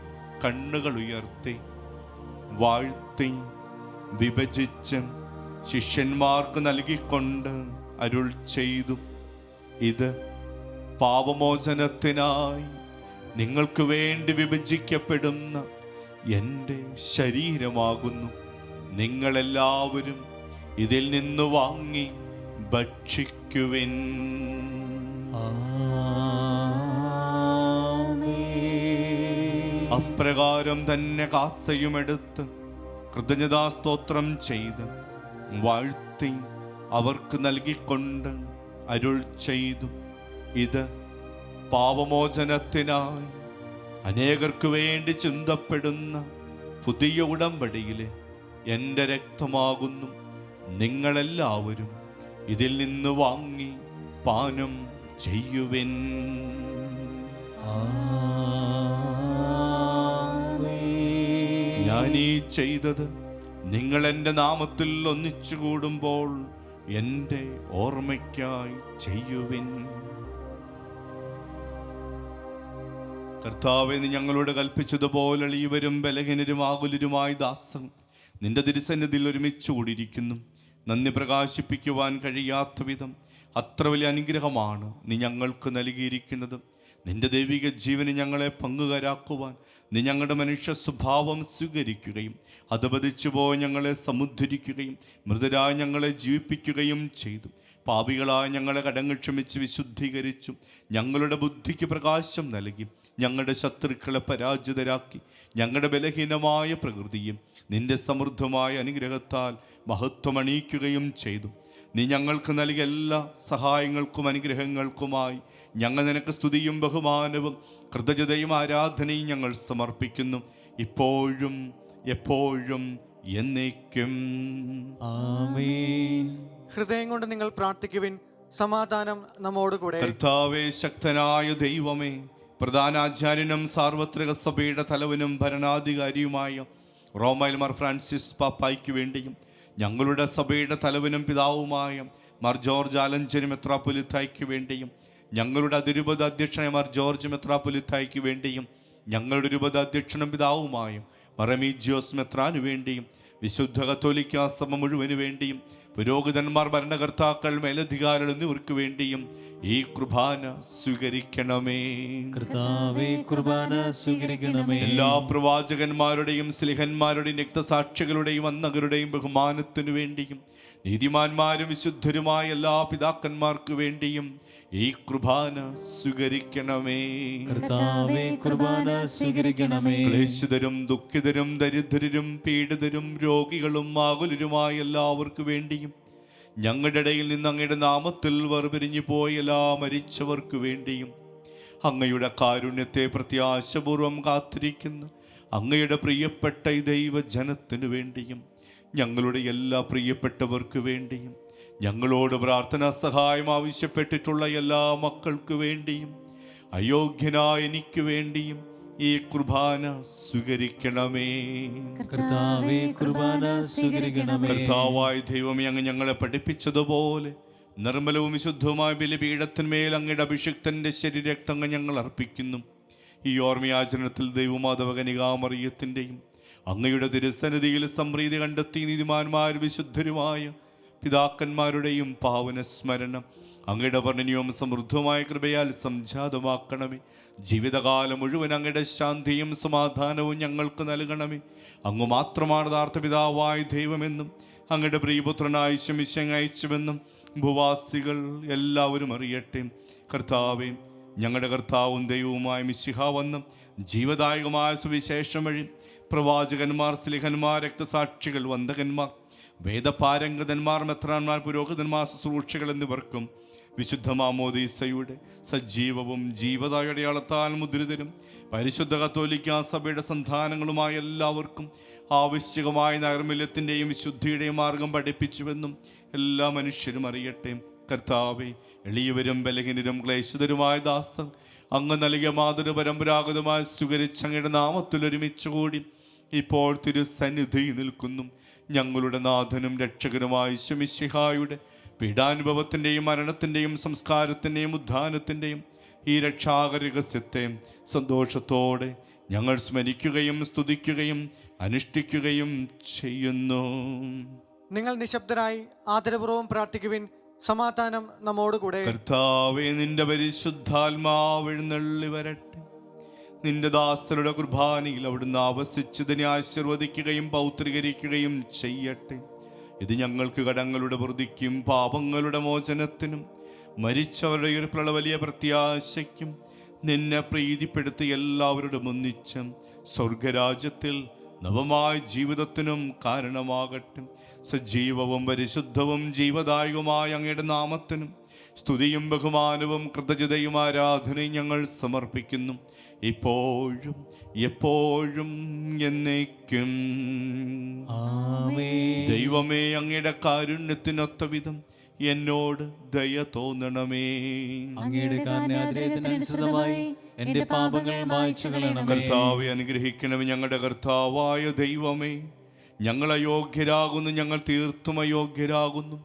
S3: കണ്ണുകൾ ഉയർത്തി വാഴ്ത്തി വിഭജിച്ച് ശിഷ്യന്മാർക്ക് നൽകിക്കൊണ്ട് അരുൾ ചെയ്തു, ഇത് പാപമോചനത്തിനായി നിങ്ങൾക്ക് വേണ്ടി വിഭജിക്കപ്പെടുന്ന എൻ്റെ ശരീരമാകുന്നു. നിങ്ങളെല്ലാവരും ഇതിൽ നിന്ന് വാങ്ങി ഭക്ഷിക്കുവിൻ. അപ്രകാരം തന്നെ കാസയുമെടുത്ത് കൃതജ്ഞതാസ്തോത്രം ചെയ്ത് വാഴ്ത്തി അവർക്ക് നൽകിക്കൊണ്ട് അരുൾ ചെയ്തു, ഇത് പാപമോചനത്തിനായി അനേകർക്ക് വേണ്ടി ചിന്തപ്പെടുന്ന പുതിയ ഉടമ്പടിയിലെ എൻ്റെ രക്തമാകുന്നു. നിങ്ങളെല്ലാവരും ഇതിൽ നിന്ന് വാങ്ങി പാനം ചെയ്യുവിൻ. ഞാനീ ചെയ്തത് നിങ്ങൾ എൻ്റെ നാമത്തിൽ ഒന്നിച്ചു കൂടുമ്പോൾ എൻ്റെ ഓർമ്മയ്ക്കായി ചെയ്യുവിൻ. കർത്താവേ, നീ ഞങ്ങളോട് കൽപ്പിച്ചതുപോലെ എളിയവരും ബലഹീനരും ആകുലരുമായി ദാസൻ നിന്റെ തിരുസന്നിധിയിൽ ഒരുമിച്ച് കൂടിയിരിക്കുന്നു. നന്ദി പ്രകാശിപ്പിക്കുവാൻ കഴിയാത്ത വിധം അത്ര വലിയ അനുഗ്രഹമാണ് നീ ഞങ്ങൾക്ക് നൽകിയിരിക്കുന്നത്. നിന്റെ ദൈവിക ജീവന് ഞങ്ങളെ പങ്കുകാരാക്കുവാൻ നീ ഞങ്ങളുടെ മനുഷ്യ സ്വഭാവം സ്വീകരിക്കുകയും അധപതിച്ചുപോയി ഞങ്ങളെ സമുദ്ധരിക്കുകയും മൃതരായി ഞങ്ങളെ ജീവിപ്പിക്കുകയും ചെയ്തു. പാപികളായ ഞങ്ങളെ കടങ്ങൾ ക്ഷമിച്ച് വിശുദ്ധീകരിച്ചു. ഞങ്ങളുടെ ബുദ്ധിക്ക് പ്രകാശം നൽകി ഞങ്ങളുടെ ശത്രുക്കളെ പരാജിതരാക്കി ഞങ്ങളുടെ ബലഹീനമായ പ്രകൃതിയും നിന്റെ സമൃദ്ധമായ അനുഗ്രഹത്താൽ മഹത്വമണിയിക്കുകയും ചെയ്തു. നീ ഞങ്ങൾക്ക് നൽകിയ എല്ലാ സഹായങ്ങൾക്കും അനുഗ്രഹങ്ങൾക്കുമായി ഞങ്ങൾ നിനക്ക് സ്തുതിയും ബഹുമാനവും കൃതജ്ഞതയും ആരാധനയും ഞങ്ങൾ സമർപ്പിക്കുന്നു, ഇപ്പോഴും എപ്പോഴും എന്നേക്കും.
S6: ആമേൻ.
S4: ഹൃദയം കൊണ്ട് നിങ്ങൾ പ്രാർത്ഥിക്കുവിൻ. സമാധാനം നമ്മോടുകൂടെ.
S3: കർത്താവേ, ശക്തനായ ദൈവമേ, പ്രധാനാചാര്യനും സാർവത്രിക സഭയുടെ തലവനും ഭരണാധികാരിയുമായ റോമയിൽ മാർ ഫ്രാൻസിസ് പാപ്പായ്ക്ക് വേണ്ടിയും ഞങ്ങളുടെ സഭയുടെ തലവനും പിതാവുമായ മാർ ജോർജ് ആലഞ്ചേരി മെത്രാപ്പൊലീത്തായ്ക്ക് വേണ്ടിയും ഞങ്ങളുടെ അതിരൂപത അധ്യക്ഷനായ മാർ ജോർജ് മെത്രാപ്പൊലീത്തായ്ക്ക് വേണ്ടിയും ഞങ്ങളുടെ രൂപത അധ്യക്ഷനും പിതാവുമായ മാർ റമീജിയോസ് മെത്രാനു വേണ്ടിയും വിശുദ്ധ കത്തോലിക്കാ സഭ മുഴുവന് വേണ്ടിയും പുരോഹിതന്മാർ, ഭരണകർത്താക്കൾ, മേലധികാരികൾ എന്നിവർക്ക് വേണ്ടിയും ഈ കുർബാന സ്വീകരിക്കണമേ.
S6: കർത്താവേ, കുർബാന സ്വീകരിക്കണമേ.
S3: എല്ലാ പ്രവാചകന്മാരുടെയും സ്ലിഹന്മാരുടെയും രക്തസാക്ഷികളുടെയും വന്ദകരുടെയും ബഹുമാനത്തിനു വേണ്ടിയും നീതിമാന്മാരും വിശുദ്ധരുമായ എല്ലാ പിതാക്കന്മാർക്ക് വേണ്ടിയും ഈ കുർബാന സ്വീകരിക്കണമേ.
S6: കർത്താവേ, കുർബാന സ്വീകരിക്കണമേ.
S3: ക്ലേശിതരും ദുഃഖിതരും ദരിദ്രരും പീഡിതരും രോഗികളും ആകുലരുമായ എല്ലാവർക്കു വേണ്ടിയും ഞങ്ങളുടെ ഇടയിൽ നിന്ന് അങ്ങയുടെ നാമത്തിൽ വേർപിരിഞ്ഞു പോയ എല്ലാ മരിച്ചവർക്ക് വേണ്ടിയും അങ്ങയുടെ കാരുണ്യത്തെ പ്രത്യാശപൂർവം കാത്തിരിക്കുന്ന അങ്ങയുടെ പ്രിയപ്പെട്ട ഈ ദൈവജനത്തിനു വേണ്ടിയും ഞങ്ങളുടെ എല്ലാ പ്രിയപ്പെട്ടവർക്ക് വേണ്ടിയും ഞങ്ങളോട് പ്രാർത്ഥനാ സഹായം ആവശ്യപ്പെട്ടിട്ടുള്ള എല്ലാ മക്കൾക്ക് വേണ്ടിയും അയോഗ്യനായ എനിക്ക് വേണ്ടിയും ഈ കുർബാന സ്വീകരിക്കണമേ.
S6: കർത്താവേ, കുർബാന സ്വീകരിക്കണമേ.
S3: കർത്താവായ ദൈവമേ, അങ്ങ് ഞങ്ങളെ പഠിപ്പിച്ചതുപോലെ നിർമ്മലവും വിശുദ്ധവുമായ ബലിപീഠത്തിന്മേൽ അങ്ങയുടെ അഭിഷിക്തന്റെ ശരീരരക്തങ്ങൾ ഞങ്ങൾ അർപ്പിക്കുന്നു. ഈ ഓർമ്മയാചരണത്തിൽ ദൈവമാതാവ് കന്യകാമറിയത്തിൻ്റെയും അങ്ങയുടെ തിരുസന്നിധിയിൽ സംപ്രീതി കണ്ടെത്തി നീതിമാന്മാർ വിശുദ്ധരുമായ പിതാക്കന്മാരുടെയും പാവന സ്മരണം അങ്ങയുടെ വർണ്ണനീയവും സമൃദ്ധമായ കൃപയാൽ സംജാതമാക്കണമേ. ജീവിതകാലം മുഴുവൻ അങ്ങയുടെ ശാന്തിയും സമാധാനവും ഞങ്ങൾക്ക് നൽകണമേ. അങ്ങ് മാത്രമാണ് യഥാർത്ഥ പിതാവായ ദൈവമെന്നും അങ്ങയുടെ പ്രിയപുത്രനായ ശമിശം അയച്ചുവെന്നും ഭൂവാസികൾ എല്ലാവരും അറിയട്ടെ. കർത്താവേ, ഞങ്ങളുടെ കർത്താവും ദൈവവുമായ മിശിഹ വന്നും ജീവദായകമായ സുവിശേഷം വഴി പ്രവാചകന്മാർ, സ്ലിഹന്മാർ, രക്തസാക്ഷികൾ, വന്ദകന്മാർ, വേദപാരംഗതന്മാർ, മെത്രാന്മാർ, പുരോഹിതന്മാർ, ശുശ്രൂഷകൾ എന്നിവർക്കും വിശുദ്ധ മാമോദീസയുടെ സജീവവും ജീവദായ അടയാളത്താൽ മുദ്രിതരും പരിശുദ്ധ കത്തോലിക്കാ സഭയുടെ സന്താനങ്ങളുമായ എല്ലാവർക്കും ആവശ്യകമായ നൈർമല്യത്തിൻ്റെയും വിശുദ്ധിയുടെയും മാർഗം പഠിപ്പിച്ചുവെന്നും എല്ലാ മനുഷ്യരും അറിയട്ടെ. കർത്താവെ, എളിയവരും ബലഹീനരും ക്ലേശിതരുമായ ദാസർ അങ്ങ് നൽകിയ മാതൃ പരമ്പരാഗതമായി സ്വീകരിച്ച് അങ്ങയുടെ നാമത്തിൽ ഒരുമിച്ച് കൂടി ഇപ്പോൾ തിരുസന്നിധി നിൽക്കുന്നു. ഞങ്ങളുടെ നാഥനും രക്ഷകനുമായ ശമിശിഹായുടെ പീഡാനുഭവത്തിൻ്റെയും മരണത്തിൻ്റെയും സംസ്കാരത്തിൻ്റെയും ഉദ്ധാനത്തിൻ്റെയും ഈ രക്ഷാകരഹസ്യത്തെ സന്തോഷത്തോടെ ഞങ്ങൾ സ്മരിക്കുകയും സ്തുതിക്കുകയും അനുഷ്ഠിക്കുകയും ചെയ്യുന്നു.
S4: നിങ്ങൾ നിശബ്ദരായി ആദരപൂർവ്വം പ്രാർത്ഥിക്കുവിൻ. സമാധാനം നമ്മോടുകൂടെ.
S3: കർത്താവേ, നിന്റെ പരിശുദ്ധാത്മാവ് എഴുന്നള്ളി വരട്ടെ. നിന്റെ ദാസരുടെ കുർബാനയിൽ അവിടുന്ന് ആവസിച്ചതിനെ ആശീർവദിക്കുകയും പൗത്രീകരിക്കുകയും ചെയ്യട്ടെ. ഇത് ഞങ്ങൾക്ക് കടങ്ങളുടെ വൃദ്ധിക്കും പാപങ്ങളുടെ മോചനത്തിനും മരിച്ചവരുടെ ഉയർപ്പുള്ള വലിയ പ്രത്യാശയ്ക്കും നിന്നെ പ്രീതിപ്പെടുത്തി എല്ലാവരുടെ ഒന്നിച്ച് സ്വർഗരാജ്യത്തിൽ നവമായ ജീവിതത്തിനും കാരണമാകട്ടെ. സജീവവും പരിശുദ്ധവും ജീവദായകവുമായ അങ്ങയുടെ നാമത്തിനും സ്തുതിയും ബഹുമാനവും കൃതജ്ഞതയും ആരാധനയും ഞങ്ങൾ സമർപ്പിക്കുന്നു, ഇപ്പോഴും എപ്പോഴും എന്നേക്കും. ദൈവമേ, അങ്ങയുടെ കാരുണ്യത്തിനൊത്ത വിധം എന്നോട് ദയ തോന്നണമേ.
S6: അങ്ങയുടെ കാരുണ്യാതിരേകത്തിനനുസൃതമായി എന്റെ പാപങ്ങൾ മായ്ച്ചു കളയണമേ.
S3: കർത്താവെ, അനുഗ്രഹിക്കണമേ. ഞങ്ങളുടെ കർത്താവായ ദൈവമേ, ഞങ്ങൾ അയോഗ്യരാകുന്നു, ഞങ്ങൾ തീർത്തും അയോഗ്യരാകുന്നു.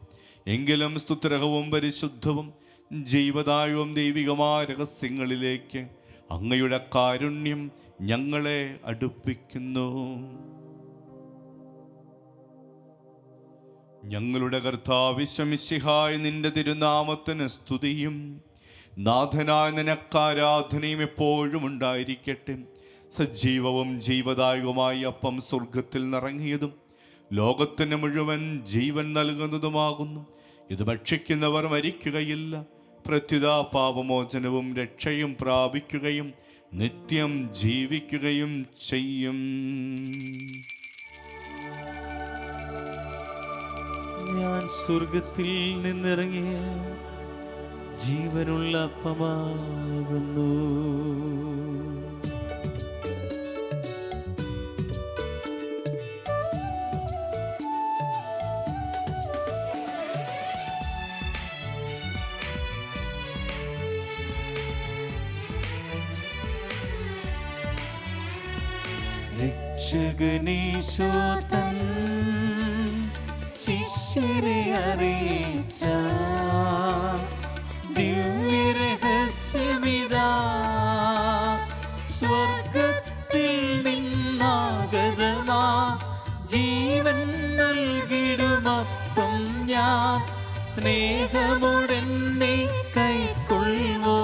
S3: എങ്കിലും സ്തുത്യർഹവും പരിശുദ്ധവും ജീവദായകവും ദൈവികമായ രഹസ്യങ്ങളിലേക്ക് അങ്ങയുടെ കാരുണ്യം ഞങ്ങളെ അടുപ്പിക്കുന്നു. ഞങ്ങളുടെ കർത്താവ് ശമിശിഹായ നിന്റെ തിരുനാമത്തിന് സ്തുതിയും നാഥനായ നിനക്കാരാധനയും എപ്പോഴും ഉണ്ടായിരിക്കട്ടെ. സജീവവും ജീവദായകവുമായി അപ്പം സ്വർഗത്തിൽ നിറങ്ങിയതും ലോകത്തിന് മുഴുവൻ ജീവൻ നൽകുന്നതുമാകുന്നു. ഇത് ഭക്ഷിക്കുന്നവർ മരിക്കുകയില്ല, പ്രത്യുത പാപമോചനവും രക്ഷയും പ്രാപിക്കുകയും നിത്യം ജീവിക്കുകയും ചെയ്യും.
S6: ഞാൻ സ്വർഗത്തിൽ നിന്നിറങ്ങിയ ജീവനുള്ള അപ്പമാകുന്നു. രക്ഷകനീശോ തൻ ശിഷ്യരെ അറിയിച്ച ദിവ്യരഹസ്യമിതാ, സ്വർഗത്തിൽ നിന്നാഗതമാ ജീവൻ നൽകിടുമപ്പം ഞാൻ, സ്നേഹമുടനെ കൈക്കൊള്ളുവോ,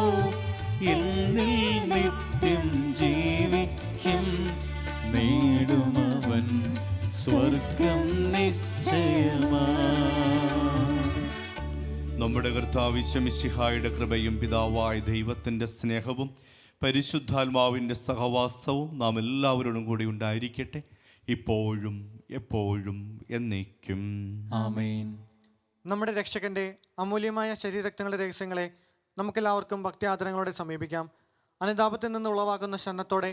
S6: എന്നിൽ നിത്യം ജീവിക്കും, നേടുമവൻ സ്വർഗം നിശ്ചയമാ.
S3: നമ്മുടെ കർത്താവ് ശമിശിഹായുടെ കൃപയും പിതാവായ ദൈവത്തിൻ്റെ സ്നേഹവും പരിശുദ്ധാത്മാവിൻ്റെ സഹവാസവും നാം എല്ലാവരോടും കൂടി ഉണ്ടായിരിക്കട്ടെ, ഇപ്പോഴും എപ്പോഴും എന്നേക്കും.
S6: ആമേൻ.
S4: നമ്മുടെ രക്ഷകന്റെ അമൂല്യമായ ശരീരരക്തങ്ങളുടെ രഹസ്യങ്ങളെ നമുക്കെല്ലാവർക്കും ഭക്തിയാദരങ്ങളോടെ സമീപിക്കാം. അനുതാപത്തിൽ നിന്ന് ഉളവാകുന്ന ക്ഷണത്തോടെ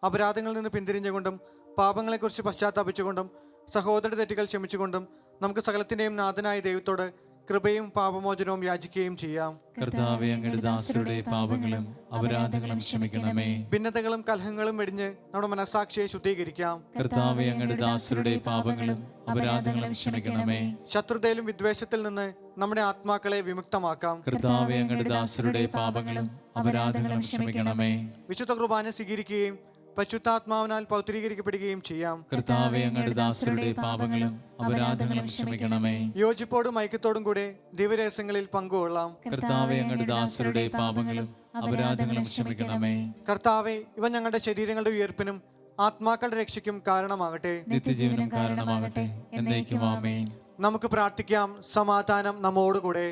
S4: അപരാധങ്ങളിൽ നിന്ന് പിന്തിരിഞ്ഞുകൊണ്ടും പാപങ്ങളെക്കുറിച്ച് പശ്ചാത്താപിച്ചുകൊണ്ടും സഹോദര തെറ്റുകൾ ക്ഷമിച്ചുകൊണ്ടും നമുക്ക് സകലത്തിൻ്റെയും നാഥനായ ദൈവത്തോട് കൃപയും പാപമോചനവും യാചിക്കുകയും ചെയ്യാം.
S6: കർത്താവേ, അങ്ങയുടെ ദാസരുടെ പാപങ്ങളും അപരാധങ്ങളും ക്ഷമിക്കണമേ.
S4: ഭിന്നതകളും കലഹങ്ങളും വെടിഞ്ഞ് നമ്മുടെ മനസ്സാക്ഷിയെ ശുദ്ധീകരിക്കാം.
S6: കർത്താവേ, അങ്ങയുടെ ദാസരുടെ പാപങ്ങളും അപരാധങ്ങളും ക്ഷമിക്കണമേ.
S4: ശത്രുതയിലും വിദ്വേഷത്തിൽ നിന്ന് നമ്മുടെ ആത്മാക്കളെ വിമുക്തമാക്കാം.
S6: കർത്താവേ, അങ്ങയുടെ ദാസരുടെ പാപങ്ങളും അപരാധങ്ങളും ക്ഷമിക്കണമേ.
S4: വിശുദ്ധ കുർബാന സ്വീകരിക്കുകയും പരിശുദ്ധാത്മാവിനാൽ പൗത്രീകരിക്കപ്പെടുകയും ചെയ്യാം.
S6: കർത്താവേ, അങ്ങയുടെ ദാസരുടെ പാപങ്ങളും അപരാധങ്ങളും ക്ഷമിക്കണമേ.
S4: യോജിപ്പോടും ഐക്യത്തോടും കൂടെ ദിവ്യരഹസ്യങ്ങളിൽ പങ്കുകൊള്ളാം.
S6: കർത്താവേ, അങ്ങയുടെ ദാസരുടെ പാപങ്ങളും അപരാധങ്ങളും ക്ഷമിക്കണമേ.
S4: കർത്താവെ, ഇവ ഞങ്ങളുടെ ശരീരങ്ങളുടെ ഉയർപ്പിനും ആത്മാക്കളുടെ രക്ഷയ്ക്കും കാരണമാകട്ടെ,
S6: നിത്യജീവനും കാരണമാകട്ടെ. എന്നേക്കും ആമേൻ.
S4: നമുക്ക് പ്രാർത്ഥിക്കാം. സമാധാനം നമ്മോടുകൂടെ.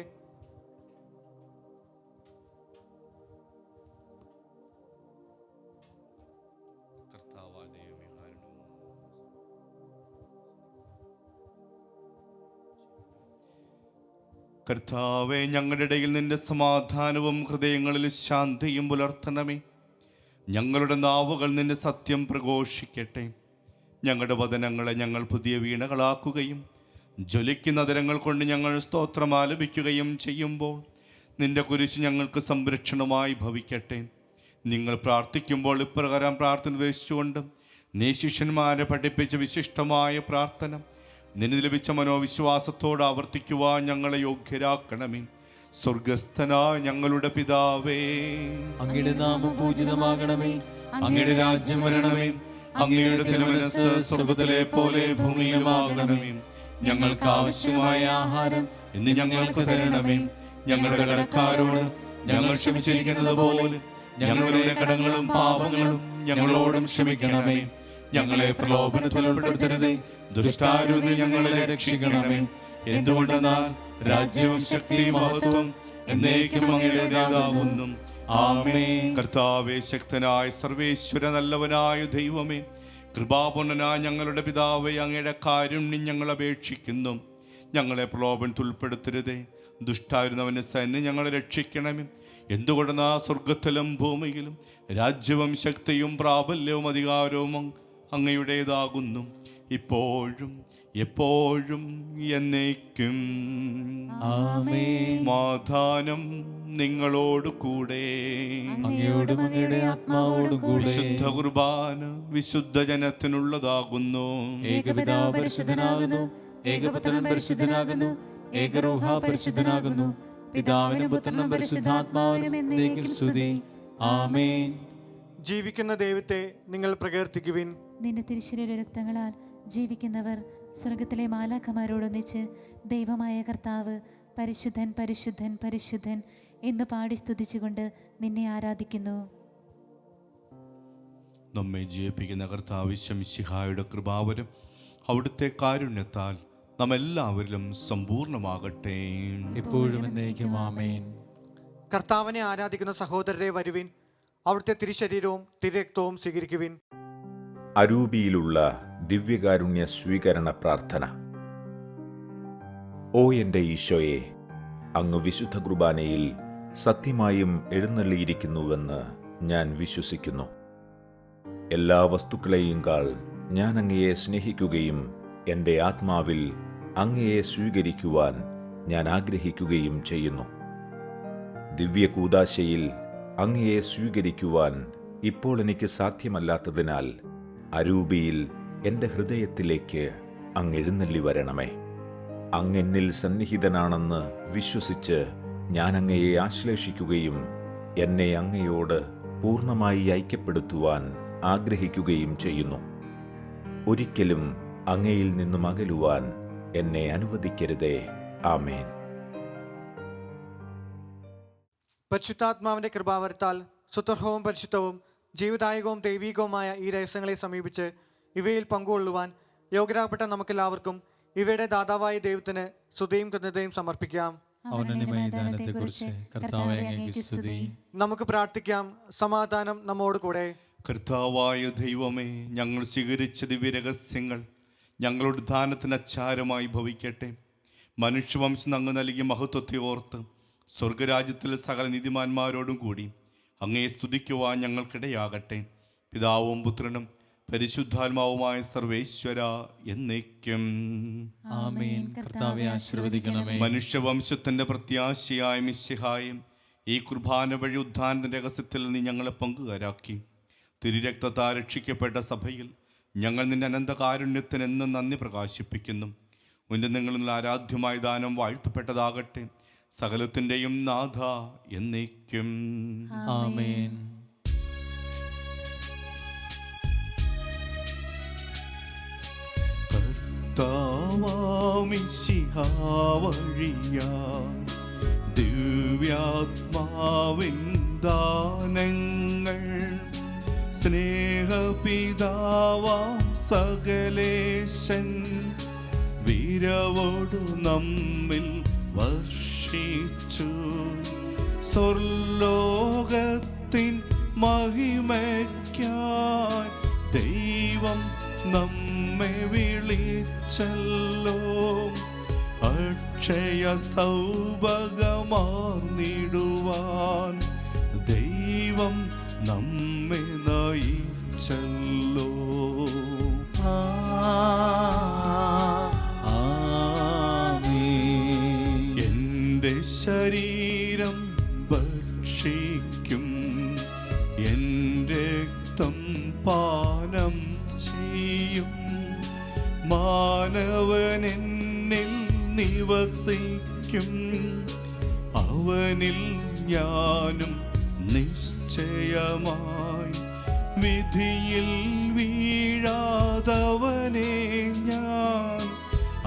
S3: കർത്താവെ, ഞങ്ങളുടെ ഇടയിൽ നിന്റെ സമാധാനവും ഹൃദയങ്ങളിൽ ശാന്തിയും പുലർത്തണമേ. ഞങ്ങളുടെ നാവുകൾ നിന്റെ സത്യം പ്രഘോഷിക്കട്ടെ. ഞങ്ങളുടെ വദനങ്ങളെ ഞങ്ങൾ പുതിയ വീണകളാക്കുകയും ജ്വലിക്കുന്ന തരങ്ങൾ കൊണ്ട് ഞങ്ങൾ സ്തോത്രം ആലപിക്കുകയും ചെയ്യുമ്പോൾ നിന്റെ കുരിശ് ഞങ്ങൾക്ക് സംരക്ഷണമായി ഭവിക്കട്ടെ. നിങ്ങൾ പ്രാർത്ഥിക്കുമ്പോൾ ഇപ്രകാരം പ്രാർത്ഥന ഉപദേശിച്ചുകൊണ്ട് നീ ശിഷ്യന്മാരെ പഠിപ്പിച്ച വിശിഷ്ടമായ പ്രാർത്ഥന നിന്നിൽ ലഭിച്ച മനോവിശ്വാസത്തോട് ആവർത്തിക്കുവാൻ ഞങ്ങളെ യോഗ്യരാക്കണമേ. സ്വർഗസ്ഥനായ ഞങ്ങളുടെ പിതാവേ,
S6: അങ്ങയുടെ നാമം പൂജിതമാകണമേ, അങ്ങയുടെ രാജ്യം വരണമേ, അങ്ങയുടെ തിരുമനസ്സ് സ്വർഗ്ഗത്തിലെ പോലെ ഭൂമിയിലുമാകണമേ.
S3: ഞങ്ങൾക്ക്
S6: ആവശ്യമായ ആഹാരം
S3: ഇന്ന് ഞങ്ങൾക്ക് തരണമേ. ഞങ്ങളുടെ കടക്കാരോട് ഞങ്ങൾ ക്ഷമിച്ചിരിക്കുന്നത് പോലെ ഞങ്ങളുടെ കടങ്ങളും പാപങ്ങളും ഞങ്ങളോടും ക്ഷമിക്കണമേ. ഞങ്ങളെ പ്രലോഭനത്തിൽ ഉൾപ്പെടുത്തരുതേ, ദുഷ്ടാരൂപിൽ നിന്ന് ഞങ്ങളെ രക്ഷിക്കണമേ. എന്തുകൊണ്ടെന്നാൽ രാജ്യവും ശക്തിയും മഹത്വവും എന്നേക്കും അങ്ങയുടേതാകുന്നു. ആമേൻ. കർത്താവേ, ശക്തനായ സർവേശ്വര നല്ലവനായ ദൈവമേ, കൃപാപൂർണനായ ഞങ്ങളുടെ പിതാവേ, അങ്ങയുടെ കാരുണ്യം ഞങ്ങൾ അപേക്ഷിക്കുന്നു. ഞങ്ങളെ പ്രലോഭനത്തിൽ ഉൾപ്പെടുത്തരുതേ, ദുഷ്ടായിരുന്നവന് സൈന്യം ഞങ്ങളെ രക്ഷിക്കണമേ. എന്തുകൊണ്ടെന്നാ സ്വർഗത്തിലും ഭൂമിയിലും രാജ്യവും ശക്തിയും പ്രാബല്യവും അധികാരവും അങ്ങയുടേതാകുന്നു, ഇപ്പോഴും എപ്പോഴും എന്നേക്കും. സമാധാനം നിങ്ങളോട് കൂടെ.
S6: അങ്ങയോടും അങ്ങയുടെ ആത്മാവോടും കൂടെ.
S3: വിശുദ്ധ കുർബാന വിശുദ്ധ ജനത്തിനുള്ളതാകുന്നു.
S6: ഏകപിതാവ് പരിശുദ്ധനാകുന്നു, ഏകപുത്രൻ പരിശുദ്ധനാകുന്നു, ഏകരൂഹ പരിശുദ്ധനാകുന്നു. പിതാവിനും പുത്രനും പരിശുദ്ധാത്മാവിനും എന്നേക്കും സ്തുതി. ആമേൻ.
S4: ജീവിക്കുന്ന ദൈവത്തെ നിങ്ങൾ പ്രകീർത്തിക്കുവിൻ.
S2: നിന്റെ തിരുശരീര രക്തങ്ങളാൽ ജീവിക്കുന്നവർ സ്വർഗത്തിലെ മാലാഖമാരോടൊന്നിച്ച് ദൈവമായ കർത്താവ് പരിശുദ്ധൻ പരിശുദ്ധൻ പരിശുദ്ധൻ എന്ന് പാടി സ്തുതിച്ചുകൊണ്ട് നിന്നെ ആരാധിക്കുന്നു.
S3: നമ്മെ ജീവിപ്പിക്കുന്ന കർത്താവ് മിശിഹായുടെ കൃപാവരം അവിടുത്തെ കാരുണ്യത്താൽ നമ്മെല്ലാവരിലും സമ്പൂർണ്ണമാകട്ടെ,
S6: എപ്പോഴും എന്നേക്കും. ആമേൻ.
S4: കർത്താവിനെ ആരാധിക്കുന്ന സഹോദരരെ വരുവിൻ, അവിടുത്തെ തിരുശരീരവും തിരുരക്തവും സ്വീകരിക്കുവിൻ.
S7: അരൂപിയിലുള്ള ദിവ്യകാരുണ്യ സ്വീകരണ പ്രാർത്ഥന. ഓ എൻ്റെ ഈശോയെ, അങ്ങ് വിശുദ്ധ കുർബാനയിൽ സത്യമായും എഴുന്നള്ളിയിരിക്കുന്നുവെന്ന് ഞാൻ വിശ്വസിക്കുന്നു. എല്ലാ വസ്തുക്കളെയും കാൾ ഞാൻ അങ്ങയെ സ്നേഹിക്കുകയും എൻ്റെ ആത്മാവിൽ അങ്ങയെ സ്വീകരിക്കുവാൻ ഞാൻ ആഗ്രഹിക്കുകയും ചെയ്യുന്നു. ദിവ്യകൂദാശയിൽ അങ്ങയെ സ്വീകരിക്കുവാൻ ഇപ്പോൾ എനിക്ക് സാധ്യമല്ലാത്തതിനാൽ അരൂപിയിൽ എൻ്റെ ഹൃദയത്തിലേക്ക് അങ്ങ് എഴുന്നള്ളി വരണമേ. അങ്ങെന്നിൽ സന്നിഹിതനാണെന്ന് വിശ്വസിച്ച് ഞാൻ അങ്ങയെ ആശ്ലേഷിക്കുകയും എന്നെ അങ്ങയോട് പൂർണ്ണമായി ഐക്യപ്പെടുത്തുവാൻ ആഗ്രഹിക്കുകയും ചെയ്യുന്നു. ഒരിക്കലും അങ്ങയിൽ നിന്നും അകലുവാൻ എന്നെ അനുവദിക്കരുതേ. ആമേൻ.
S4: പരിശുദ്ധാത്മാവിന്റെ കൃപാവരത്താൽ സുതർഹവും പരിശുദ്ധവും ജീവദായകവും ദൈവികവുമായ ഈ രഹസ്യങ്ങളെ സമീപിച്ച് ഇവയിൽ പങ്കുകൊള്ളുവാൻ യോഗ്യരാകപ്പെട്ട നമുക്കെല്ലാവർക്കും ഇവയുടെ ദാതാവായ ദൈവത്തിന് സ്തുതിയും കൃതജ്ഞതയും സമർപ്പിക്കാം. നമുക്ക് പ്രാർത്ഥിക്കാം. സമാധാനം നമ്മോട് കൂടെ.
S3: കർത്താവായ ദൈവമേ, ഞങ്ങൾ സ്വീകരിച്ച ദിവ്യരഹസ്യങ്ങൾ ഞങ്ങളുടെ ദാനത്തിന് അച്ചാരമായി ഭവിക്കട്ടെ. മനുഷ്യവംശം അങ്ങ് നൽകിയ മഹത്വത്തെ ഓർത്ത് സ്വർഗരാജ്യത്തിലെ സകല നീതിമാന്മാരോടും കൂടി അങ്ങയെ സ്തുതിക്കുവാൻ ഞങ്ങൾക്കിടയാകട്ടെ. പിതാവും പുത്രനും പരിശുദ്ധാത്മാവുമായ സർവേശ്വര എന്നേക്കും.
S6: ആമേൻ. കർത്താവേ, ആശീർവദിക്കണമേ.
S3: മനുഷ്യവംശത്തിന്റെ പ്രത്യാശയായ മിശിഹായും ഈ കുർബാന വഴി ഉദ്ധാനത്തിന്റെ രഹസ്യത്തിൽ നീ ഞങ്ങളെ പങ്കുകാരാക്കി. തിരുരക്തത്താൽ രക്ഷിക്കപ്പെട്ട സഭയിൽ ഞങ്ങൾ നിന്റെ അനന്തകാരുണ്യത്തിന് എന്നും നന്ദി പ്രകാശിപ്പിക്കുന്നു. ഉന്നതങ്ങളിൽ ആരാധ്യമായ ദാനം വാഴ്ത്തപ്പെട്ടതാകട്ടെ, സകലത്തിൻ്റെയും നാഥ എന്നേക്കും.
S6: ആമേൻ.
S3: ദിവ്യാത്മാവിൻ ദാനങ്ങൾ സ്നേഹപിതാവാം സകലേശൻ വീരവോടു നമ്മിൽ വർഷിച്ചു. സ്വർലോകത്തിൻ മഹിമയ്ക്കായി ദൈവം നമ്മെ വിളിച്ചല്ലോ. അക്ഷയ സൗഭഗമാർന്നിടുവാൻ ദൈവം നമ്മെ നയിച്ചല്ലോ. എൻ്റെ ശരീരം ഭക്ഷിക്കും, എൻ്റെ രക്തം പാനം ചെയ്യും. മാനവൻ എന്നിൽ നിവസിക്കും, അവനിൽ ഞാനും നിശ്ചയമായി. വിധിയിൽ വീഴാതവനെ ഞാൻ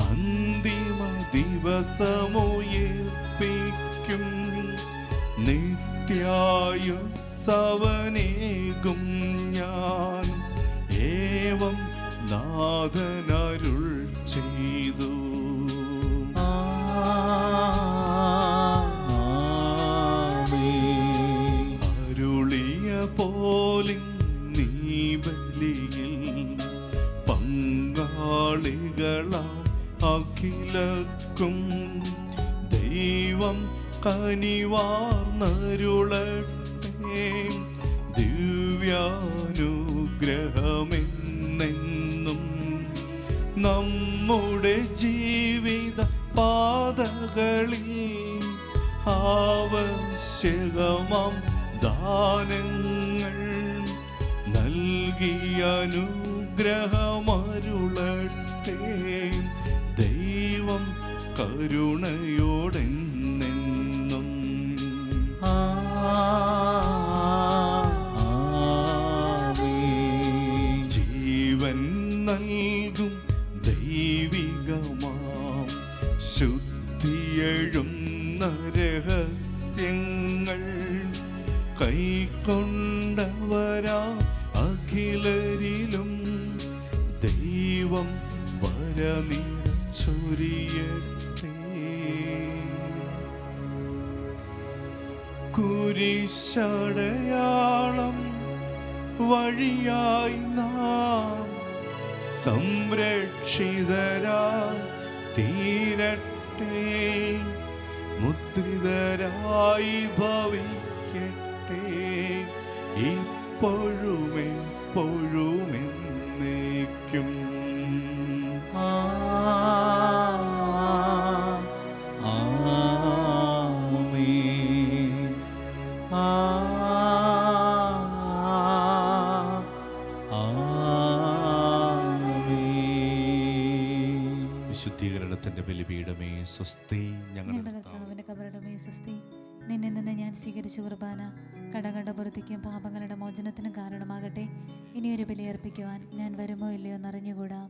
S3: അന്തിമ ദിവസമുയർപ്പിക്കും. നിത്യായുസ്സവനേകും ഞാൻ, ഏവം നാഥനരുൾ ചെയ്തു. അരുളിയ പോലിൻ നീ ബലിയിൽ പങ്കാളികളാം അഖിലർക്കും ദൈവം കനിവാർന്നരുളട്ടെ. ദിവ്യാനുഗ്രഹമെന്നെന്നും നമ്മുടെ ജീവിത പാതകളിൽ ആവശ്യകമാം ദാനങ്ങൾ നൽകി അനുഗ്രഹമരുളട്ടെ. ദൈവം കരുണയോടെന്നെന്നും. ജീവൻ നൽകും ദൈവികമാം ശുദ്ധിയെഴുന്ന രഹസ്യങ്ങൾ കൈക്കൊണ്ടവരാ അഖിലരിലും ദൈവം വരനിറച്ചൊരിയട്ടെ. കുരിശടയാളം വഴിയായി നാം സംരക്ഷിതരായി തീരട്ടെ. മുദ്രിതരായി ഭവിക്കട്ടെ, ഇപ്പോഴും എപ്പോഴും എന്നേക്കും. വിശുദ്ധീകരണത്തിന്റെ ബലിപീഠമേ സ്വസ്തി.
S2: ഞങ്ങളുടെ കർത്താവിന്റെ കബറിടമേ സ്വസ്തി. നിന്നിൽ നിന്ന് ഞാൻ സ്വീകരിച്ച കുർബാന കടങ്ങളുടെ പുറത്തേക്കും പാപങ്ങളുടെ മോചനത്തിനും കാരണമാകട്ടെ. ഇനിയൊരു ബലിയർപ്പിക്കുവാൻ ഞാൻ വരുമോ ഇല്ലയോ എന്നറിഞ്ഞുകൂടാ.